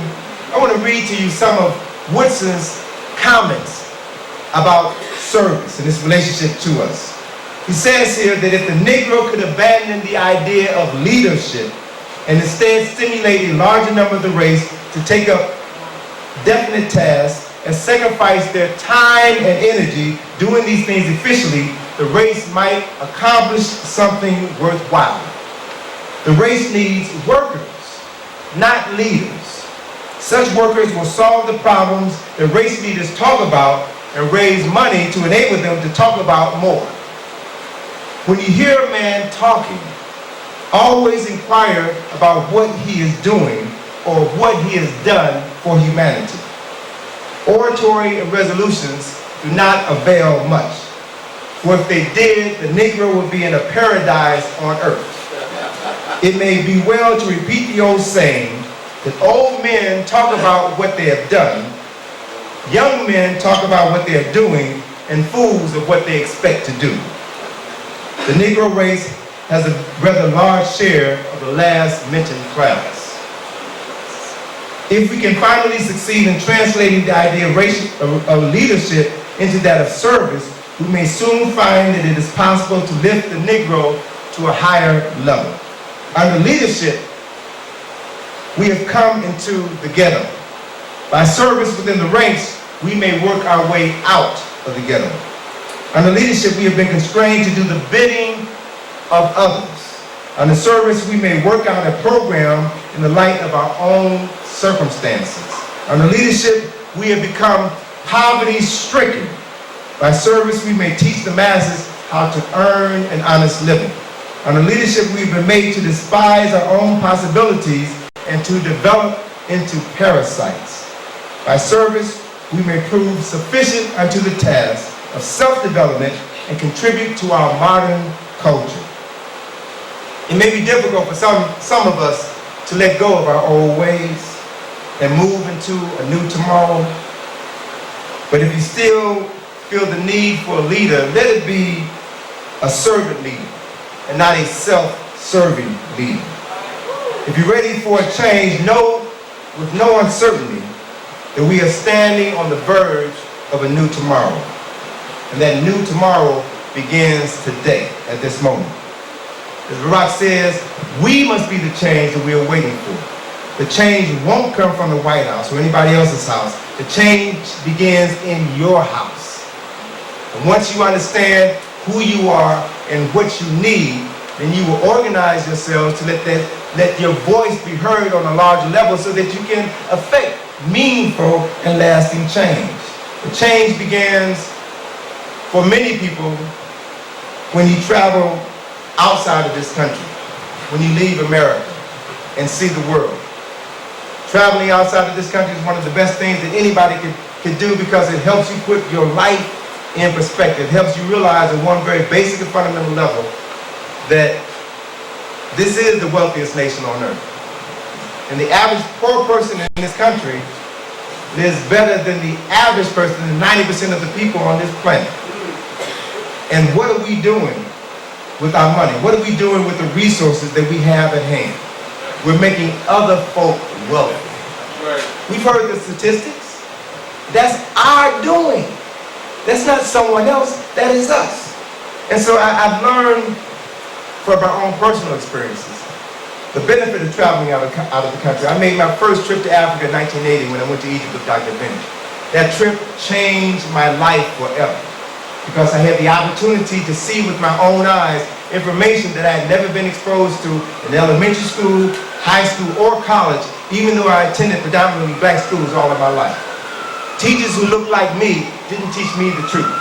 I want to read to you some of Woodson's comments about service and its relationship to us. He says here that if the Negro could abandon the idea of leadership and instead stimulate a larger number of the race to take up definite tasks and sacrifice their time and energy doing these things efficiently, the race might accomplish something worthwhile. The race needs workers, not leaders. Such workers will solve the problems that race leaders talk about and raise money to enable them to talk about more. When you hear a man talking, always inquire about what he is doing or what he has done for humanity. Oratory and resolutions do not avail much. For if they did, the Negro would be in a paradise on earth. It may be well to repeat the old saying that old men talk about what they have done, young men talk about what they are doing, and fools of what they expect to do. The Negro race has a rather large share of the last mentioned class. If we can finally succeed in translating the idea of leadership into that of service, we may soon find that it is possible to lift the Negro to a higher level. Under leadership, we have come into the ghetto. By service within the ranks, we may work our way out of the ghetto. Under leadership, we have been constrained to do the bidding of others. Under service, we may work out a program in the light of our own circumstances. Under leadership, we have become poverty-stricken. By service, we may teach the masses how to earn an honest living. Under leadership, we've been made to despise our own possibilities and to develop into parasites. By service, we may prove sufficient unto the task of self-development and contribute to our modern culture. It may be difficult for some of us to let go of our old ways and move into a new tomorrow. But if you still feel the need for a leader, let it be a servant leader and not a self-serving leader. If you're ready for a change, know with no uncertainty that we are standing on the verge of a new tomorrow. And that new tomorrow begins today, at this moment. As Barack says, we must be the change that we are waiting for. The change won't come from the White House or anybody else's house. The change begins in your house. And once you understand who you are and what you need, then you will organize yourselves to let your voice be heard on a larger level so that you can affect meaningful and lasting change. The change begins for many people when you travel outside of this country, when you leave America and see the world. Traveling outside of this country is one of the best things that anybody can do because it helps you put your life in perspective. It helps you realize at one very basic and fundamental level that this is the wealthiest nation on earth. And the average poor person in this country lives better than the average person, than 90% of the people on this planet. And what are we doing with our money? What are we doing with the resources that we have at hand? We're making other folk wealthy. We've heard the statistics. That's our doing. That's not someone else, that is us. And so I've learned from my own personal experiences the benefit of traveling out of the country. I made my first trip to Africa in 1980 when I went to Egypt with Dr. Benny. That trip changed my life forever because I had the opportunity to see with my own eyes information that I had never been exposed to in elementary school, high school, or college, even though I attended predominantly black schools all of my life. Teachers who looked like me didn't teach me the truth.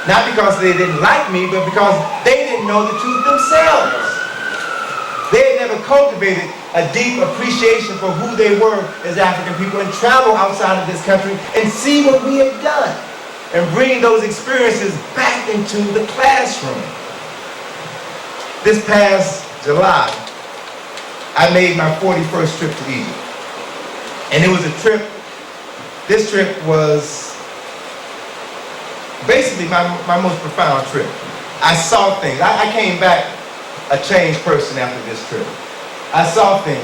Not because they didn't like me, but because they didn't know the truth themselves. They had never cultivated a deep appreciation for who they were as African people and travel outside of this country and see what we had done and bring those experiences back into the classroom. This past July, I made my 41st trip to Egypt. And it was a trip, this trip was basically my most profound trip. I saw things. I came back a changed person after this trip. I saw things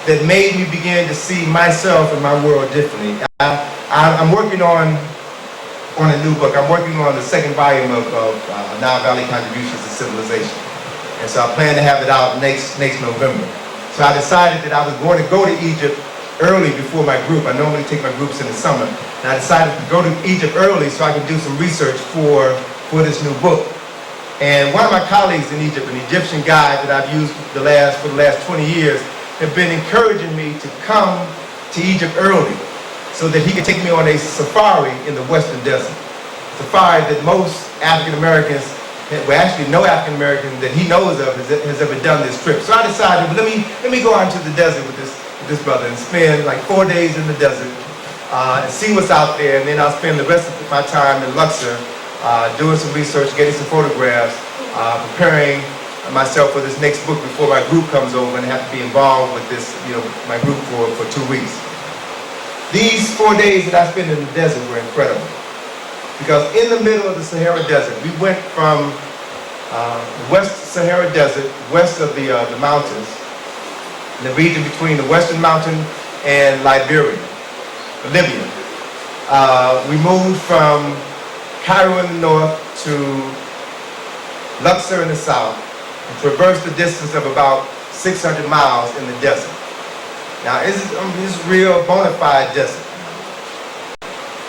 that made me begin to see myself and my world differently. I'm working on a new book. I'm working on the second volume of Nile Valley Contributions to Civilization. And so I plan to have it out next November. So I decided that I was going to go to Egypt early before my group. I normally take my groups in the summer. And I decided to go to Egypt early so I could do some research for this new book. And one of my colleagues in Egypt, an Egyptian guide that I've used for the last 20 years, have been encouraging me to come to Egypt early so that he could take me on a safari in the Western Desert. Safari that most African Americans, well actually no African American that he knows of has ever done this trip. So I decided, well, let me go out into the desert with this brother and spend like 4 days in the desert and see what's out there, and then I'll spend the rest of my time in Luxor doing some research, getting some photographs, preparing myself for this next book before my group comes over and have to be involved with this, my group for 2 weeks. These 4 days that I spent in the desert were incredible because in the middle of the Sahara Desert, we went from the West Sahara Desert, west of the mountains, in the region between the Western Mountain and Libya. We moved from Cairo in the north to Luxor in the south and traversed the distance of about 600 miles in the desert. Now, this is real bona fide desert.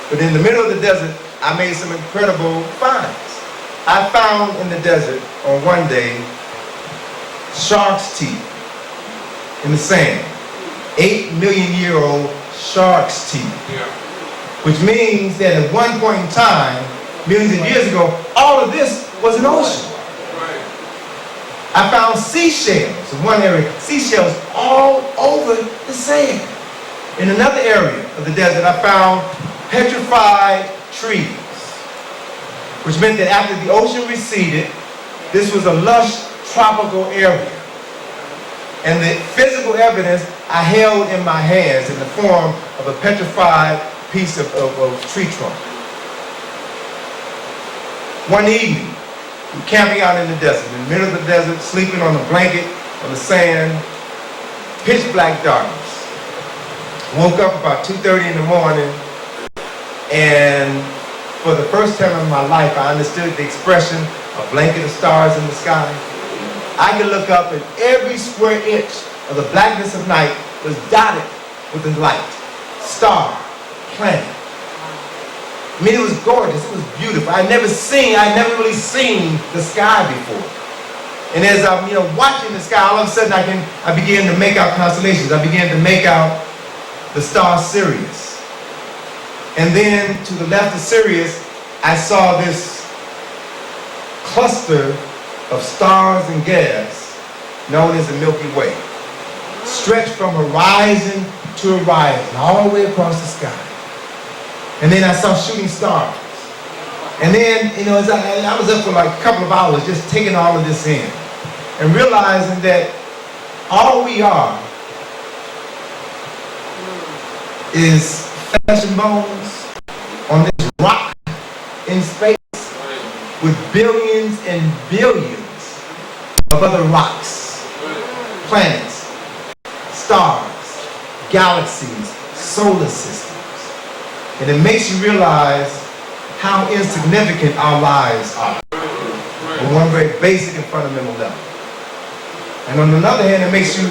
But in the middle of the desert, I made some incredible finds. I found in the desert on one day shark's teeth in the sand. 8-million-year-old shark's teeth. Yeah. Which means that at one point in time, millions of years ago, all of this was an ocean. Right. I found seashells in one area, seashells all over the sand. In another area of the desert, I found petrified trees, which meant that after the ocean receded, this was a lush tropical area. And the physical evidence I held in my hands in the form of a petrified piece of tree trunk. One evening, we were camping out in the desert, in the middle of the desert, sleeping on a blanket on the sand, pitch black darkness. Woke up about 2:30 in the morning, and for the first time in my life, I understood the expression, a blanket of stars in the sky. I could look up and every square inch of the blackness of night was dotted with the light, star, planet. I mean, it was gorgeous, it was beautiful. I'd never really seen the sky before. And as I'm, watching the sky, all of a sudden I began to make out constellations. I began to make out the star Sirius. And then to the left of Sirius, I saw this cluster of stars and gas known as the Milky Way, stretched from horizon to horizon, all the way across the sky. And then I saw shooting stars. And then, as I was up for like a couple of hours just taking all of this in and realizing that all we are is flesh and bones on this rock in space with billions and billions of other rocks, planets, stars, galaxies, solar systems. And it makes you realize how insignificant our lives are on one very basic and fundamental level. And on the other hand, it makes you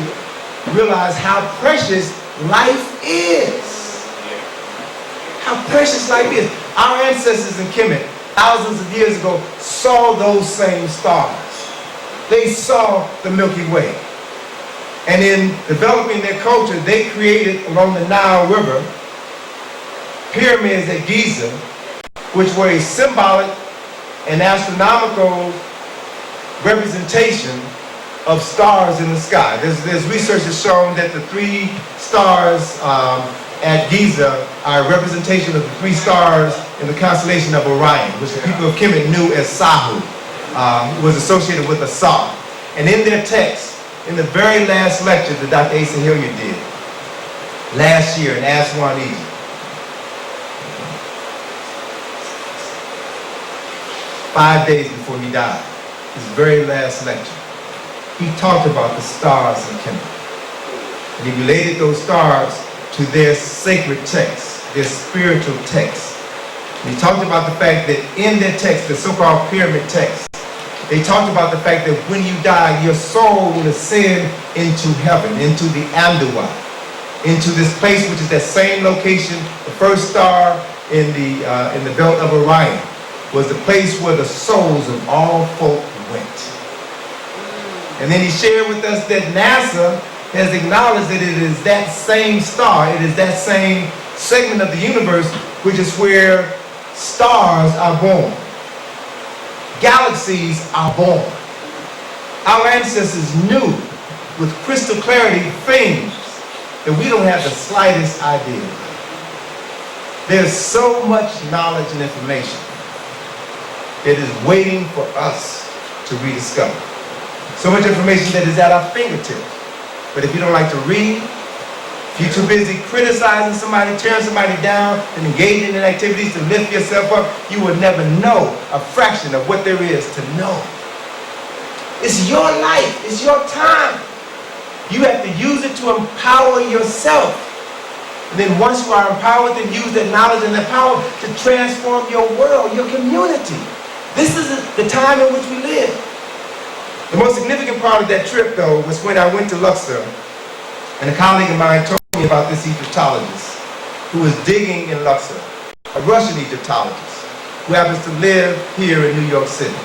realize how precious life is. How precious life is. Our ancestors in Kemet, thousands of years ago, saw those same stars. They saw the Milky Way. And in developing their culture, they created along the Nile River pyramids at Giza, which were a symbolic and astronomical representation of stars in the sky. There's research that's shown that the 3 stars at Giza are a representation of the 3 stars in the constellation of Orion, which the people of Kemet knew as Sahu, was associated with Asar. And in their text, in the very last lecture that Dr. Asa Hilliard did last year in Aswan, Egypt, five days before he died, his very last lecture, he talked about the stars in Kemet. And he related those stars to their sacred texts, their spiritual texts. And he talked about the fact that in their text, the so-called pyramid texts, they talked about the fact that when you die, your soul will ascend into heaven, into the Amduwa, into this place which is that same location, the first star in the belt of Orion, was the place where the souls of all folk went. And then he shared with us that NASA has acknowledged that it is that same star, it is that same segment of the universe which is where stars are born. Galaxies are born. Our ancestors knew with crystal clarity things that we don't have the slightest idea. There's so much knowledge and information that is waiting for us to rediscover. So much information that is at our fingertips. But if you don't like to read, if you're too busy criticizing somebody, tearing somebody down, and engaging in activities to lift yourself up, you will never know a fraction of what there is to know. It's your life. It's your time. You have to use it to empower yourself. And then once you are empowered, then use that knowledge and that power to transform your world, your community. This is the time in which we live. The most significant part of that trip, though, was when I went to Luxor, and a colleague of mine told me about this Egyptologist who was digging in Luxor, a Russian Egyptologist who happens to live here in New York City.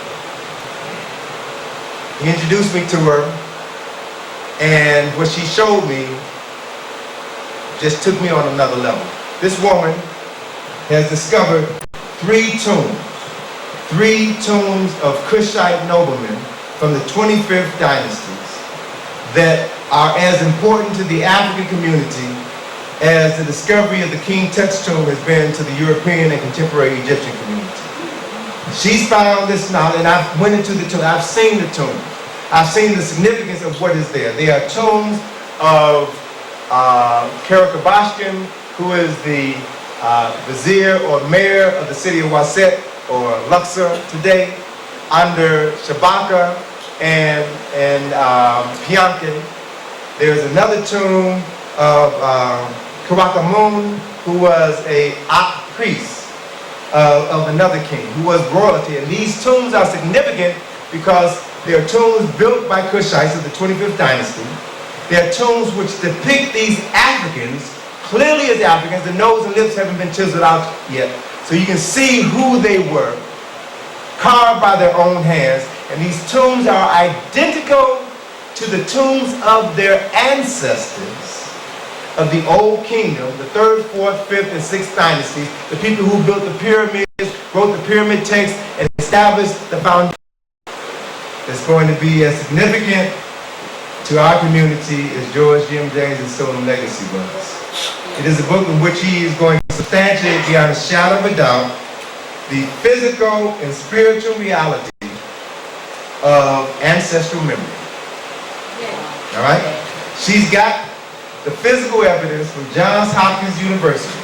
He introduced me to her, and what she showed me just took me on another level. This woman has discovered 3 tombs of Kushite noblemen from the 25th dynasties that are as important to the African community as the discovery of the King Tut's tomb has been to the European and contemporary Egyptian community. She's found this knowledge, and I've went into the tomb. I've seen the tomb. I've seen the significance of what is there. They are tombs of Karakabashkin, who is the vizier or mayor of the city of Waset, or Luxor today, under Shabaka and Piankin. There's another tomb of Karakamun, who was a priest of another king, who was royalty. And these tombs are significant because they are tombs built by Kushites of the 25th dynasty. They are tombs which depict these Africans clearly as Africans. The nose and lips haven't been chiseled out yet. So you can see who they were, carved by their own hands. And these tombs are identical to the tombs of their ancestors of the Old Kingdom, the 3rd, 4th, 5th, and 6th dynasties, the people who built the pyramids, wrote the pyramid text, and established the foundation that's going to be as significant to our community as George Jim James' Stolen Legacy was. It is a book in which he is going to substantiate beyond a shadow of a doubt the physical and spiritual reality of ancestral memory. All right? She's got the physical evidence from Johns Hopkins University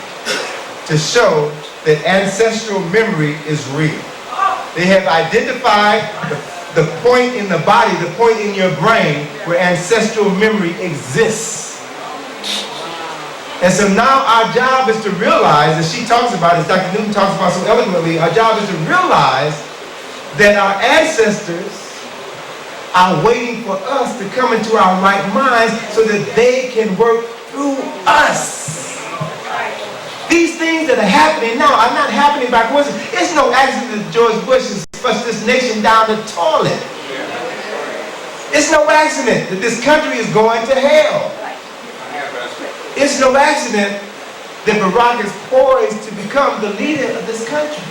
to show that ancestral memory is real. They have identified the point in the body, the point in your brain where ancestral memory exists. And so now our job is to realize, as she talks about, as Dr. Newton talks about so eloquently, our job is to realize that our ancestors are waiting for us to come into our right minds so that they can work through us. These things that are happening now are not happening by coincidence. It's no accident that George Bush has flushed this nation down the toilet. It's no accident that this country is going to hell. It's no accident that Barack is poised to become the leader of this country,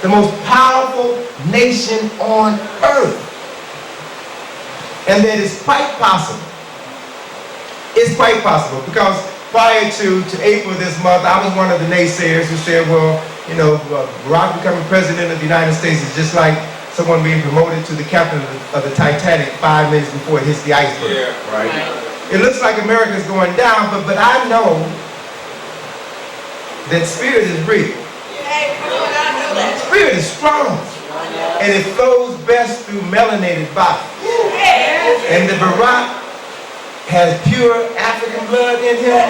the most powerful nation on earth. And that is quite possible. It's quite possible because prior to April this month, I was one of the naysayers who said, well, you know, Barack becoming president of the United States is just like someone being promoted to the captain of the Titanic 5 minutes before it hits the iceberg. Yeah. Right? It looks like America is going down, but I know that spirit is real. Spirit is strong. And it flows best through melanated bodies. And the Barack has pure African blood in him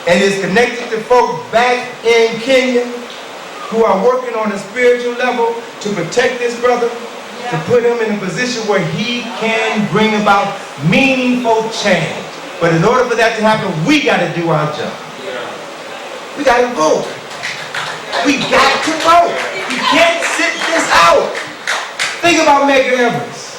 and is connected to folk back in Kenya who are working on a spiritual level to protect this brother, to put him in a position where he can bring about meaningful change. But in order for that to happen, we got to do our job. We got to vote. We got to vote. We can't sit this out. Think about Medgar Evers.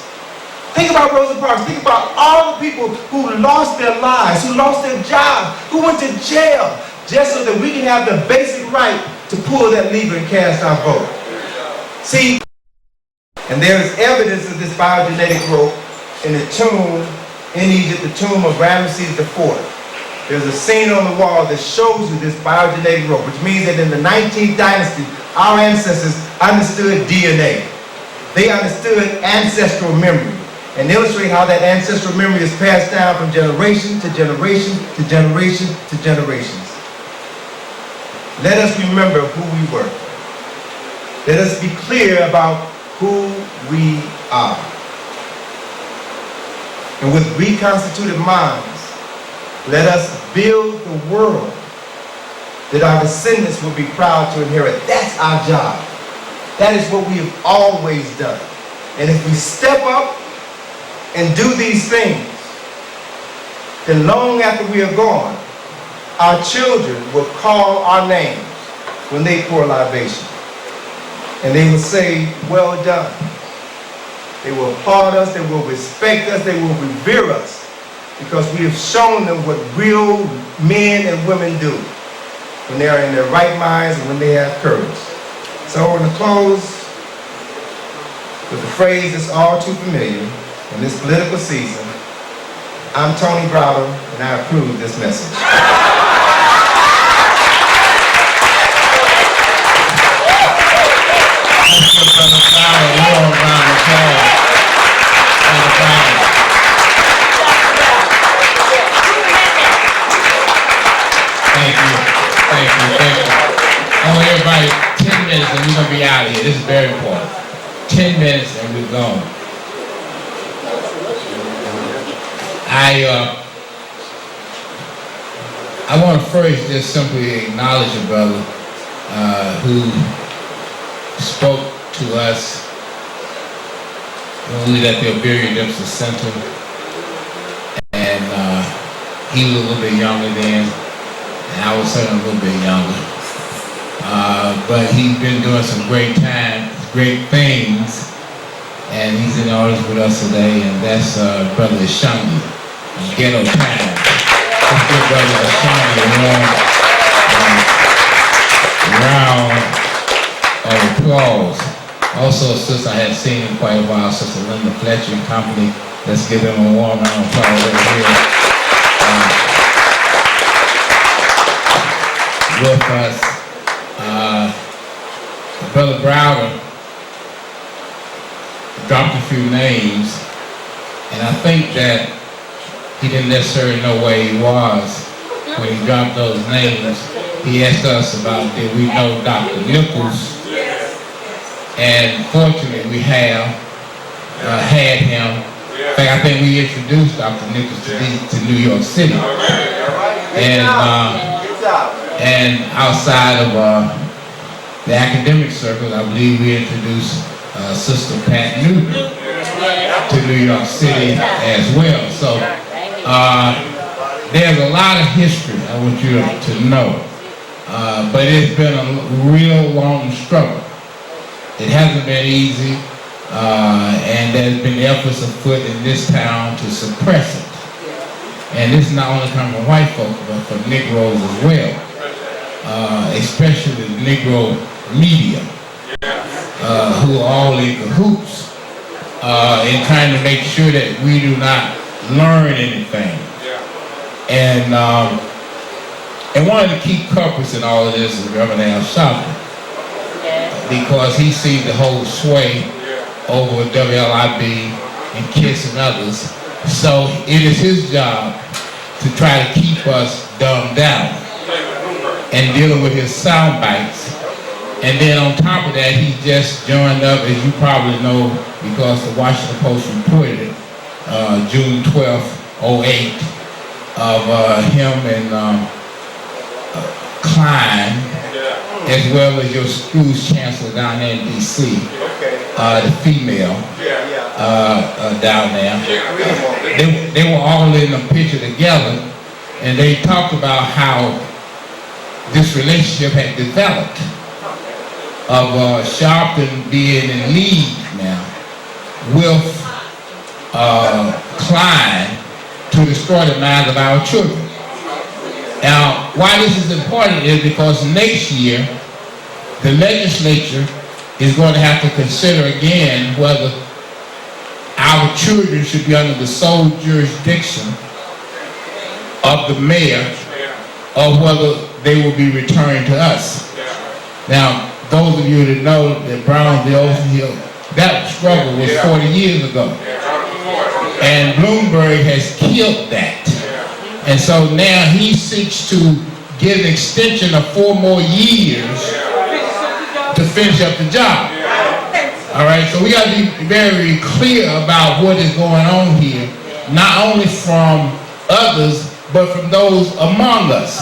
Think about Rosa Parks. Think about all the people who lost their lives, who lost their jobs, who went to jail, just so that we can have the basic right to pull that lever and cast our vote. See, and there is evidence of this biogenetic growth in the tomb in Egypt, the tomb of Ramesses IV. There's a scene on the wall that shows you this biogenetic growth, which means that in the 19th dynasty, our ancestors understood DNA. They understood ancestral memory and illustrate how that ancestral memory is passed down from generation to generation to generation to generations. Let us remember who we were. Let us be clear about who we are. And with reconstituted minds, let us build the world that our descendants will be proud to inherit. That's our job. That is what we have always done. And if we step up and do these things, then long after we are gone, our children will call our names when they pour libation. And they will say, well done. They will applaud us, they will respect us, they will revere us, because we have shown them what real men and women do when they are in their right minds and when they have courage. So I want to close with a phrase that's all too familiar in this political season. I'm Tony Browder, and I approve this message. Thank you. I want everybody 10 minutes and we're going to be out of here. This is very important. 10 minutes and we're gone. I want to first just simply acknowledge a brother who spoke to us when we was at the Oberian Dempsey Center, and he was a little bit younger then, and I was certainly a little bit younger. But he's been doing some great things, and he's in the audience with us today, and that's Brother Shangi, Ghetto Time. Let's give Brother Shangi a round of applause. Also, a sister I hadn't seen in quite a while, Sister Linda Fletcher and company. Let's give them a warm round of applause over here. With us, Brother Browder dropped a few names, and I think that he didn't necessarily know where he was when he dropped those names. He asked us about, did we know Dr. Nichols? And fortunately, we have had him. In fact, I think we introduced Dr. Nichols to New York City. And outside of the academic circle, I believe we introduced Sister Pat Newton. to New York City as well. So there's a lot of history I want you to know. But it's been a real long struggle. It hasn't been easy, and there's been efforts afoot in this town to suppress it. And this is not only coming from white folks, but from Negroes as well, especially the Negro media, who are all in cahoots in trying to make sure that we do not learn anything. And one of the key culprits in all of this is Reverend Al Sharpton, because he seemed to hold sway over WLIB and KISS and others. So it is his job to try to keep us dumbed down and dealing with his sound bites. And then on top of that, he just joined up, as you probably know, because the Washington Post reported it, June 12th, 08, of him and Klein, as well as your school's chancellor down there in D.C., the female down there. They were all in a picture together, and they talked about how this relationship had developed, of Sharpton being in league now with Klein to destroy the minds of our children. Now, why this is important is because next year, the legislature is going to have to consider again whether our children should be under the sole jurisdiction of the mayor or whether they will be returned to us. Now, those of you that know that Browder, that struggle was 40 years ago. And Bloomberg has killed that. And so now he seeks to get an extension of 4 more years to finish up the job. All right, so we got to be very clear about what is going on here, not only from others, but from those among us.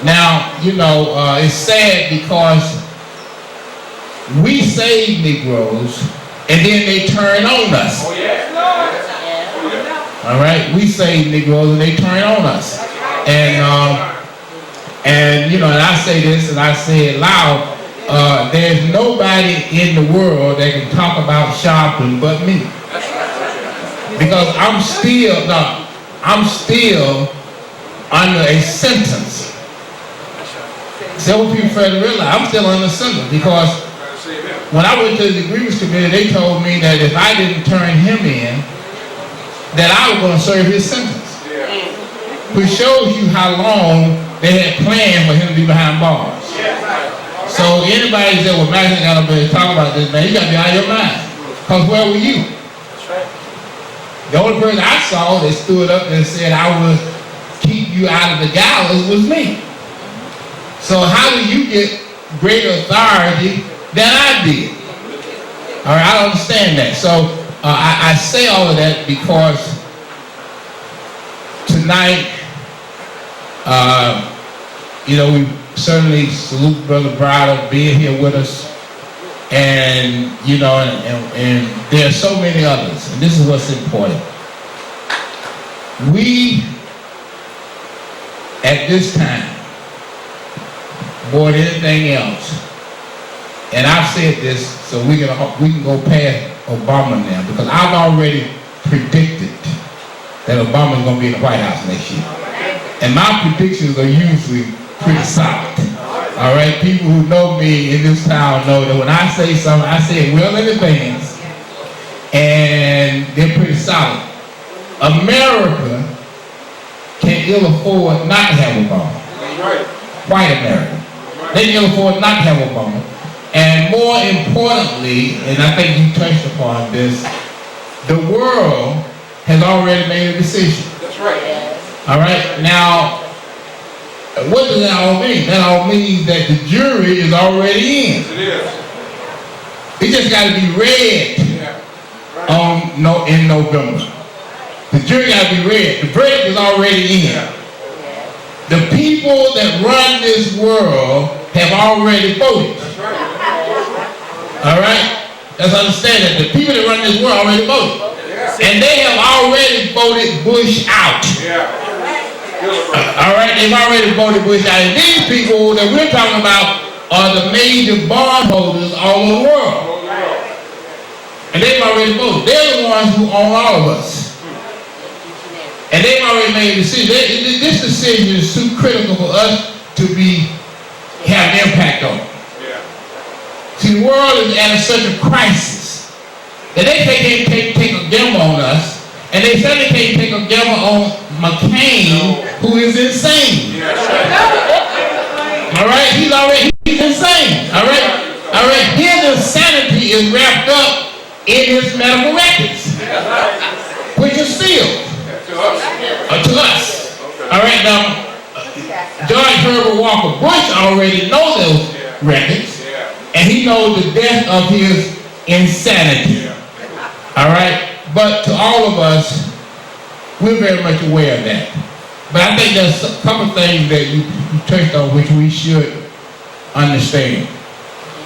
Now, you know, it's sad because we save Negroes and then they turn on us. All right, we save Negroes and they turn on us. And you know, and I say this and I say it loud, there's nobody in the world that can talk about Sharpton but me. Because I'm still under a sentence. Several people fail to realize I'm still under a sentence, because when I went to the grievance committee, they told me that if I didn't turn him in, that I was going to serve his sentence. Which shows you how long they had planned for him to be behind bars. So anybody that was mad got up there to talk about this, man, you got to be out of your mind. Because where were you? The only person I saw that stood up and said I would keep you out of the gallows was me. So how do you get greater authority than I did? All right, I don't understand that. So I say all of that because tonight, you know, we certainly salute Brother Browder being here with us, and you know, and there are so many others, and this is what's important. We, at this time, more than anything else, and I've said this so we can go past Obama now, because I've already predicted that Obama's going to be in the White House next year. And my predictions are usually pretty solid. All right, people who know me in this town know that when I say something, I say it well in advance, and they're pretty solid. America can ill afford not to have Obama. White America. They can ill afford not to have Obama. And more importantly, and I think you touched upon this, the world has already made a decision. That's right. All right, now, what does that all mean? That all means that the jury is already in. Yes, it is. It just got to be read in November. The jury got to be read. The verdict is already in. The people that run this world have already voted. That's right. All right? Let's understand that. The people that run this world already voted. And they have already voted Bush out. All right, they've already voted Bush out. And these people that we're talking about are the major bondholders all over the world. And they've already voted. They're the ones who own all of us. And they've already made a decision. This decision is too critical for us to have an impact on. See, the world is at such a crisis that they can't take a gamble on us, and they certainly can't take a gamble on McCain, who is insane. All right, he's insane. All right, his insanity is wrapped up in his medical records, which is sealed to us. All right, now George Herbert Walker Bush already knows those records. And he knows the depth of his insanity. All right? But to all of us, we're very much aware of that. But I think there's a couple of things that you touched on which we should understand.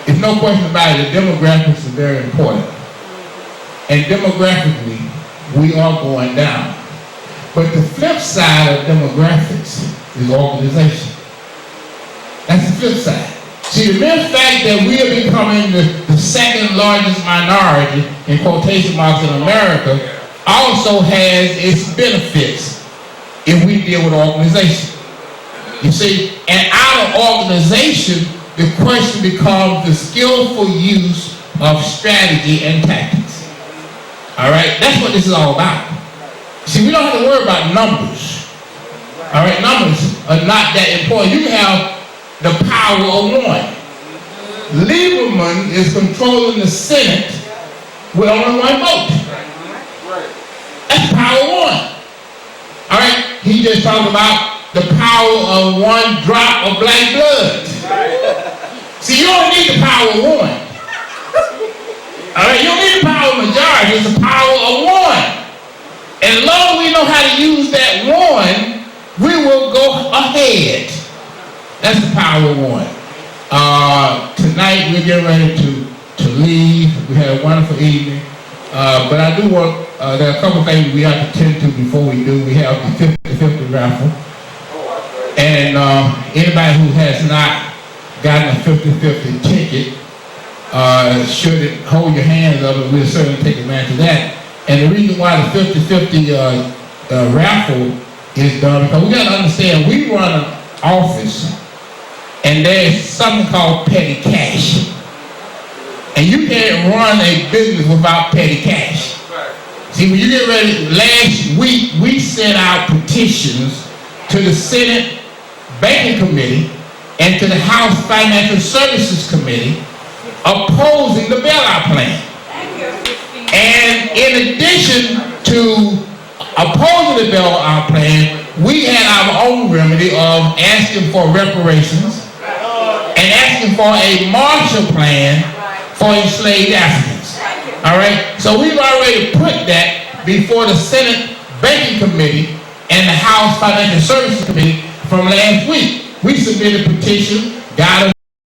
There's no question about it, the demographics are very important. And demographically, we are going down. But the flip side of demographics is organization. That's the flip side. See, the mere fact that we are becoming the second largest minority, in quotation marks, in America, also has its benefits if we deal with organization. You see, and out of organization, the question becomes the skillful use of strategy and tactics. All right? That's what this is all about. See, we don't have to worry about numbers. All right? Numbers are not that important. You can have the power of one. Lieberman is controlling the Senate with only one vote. That's power of one. All right? He just talked about the power of one drop of black blood. See, you don't need the power of one. All right? You don't need the power of majority. It's the power of one. And as long as we know how to use that one, we will go ahead. That's the power of one. Tonight we're getting ready to leave. We had a wonderful evening. But I do want, there are a couple of things we have to tend to before we do. We have the 50-50 raffle. And anybody who has not gotten a 50-50 ticket should hold your hands up, and we'll certainly take advantage of that. And the reason why the 50-50 raffle is done, because we got to understand, we run an office and there's something called petty cash. And you can't run a business without petty cash. See, when you get ready, last week we sent out petitions to the Senate Banking Committee and to the House Financial Services Committee opposing the bailout plan. And in addition to opposing the bailout plan, we had our own remedy of asking for reparations and asking for a Marshall Plan for enslaved Africans. All right? So we've already put that before the Senate Banking Committee and the House Financial Services Committee from last week. We submitted a petition, got a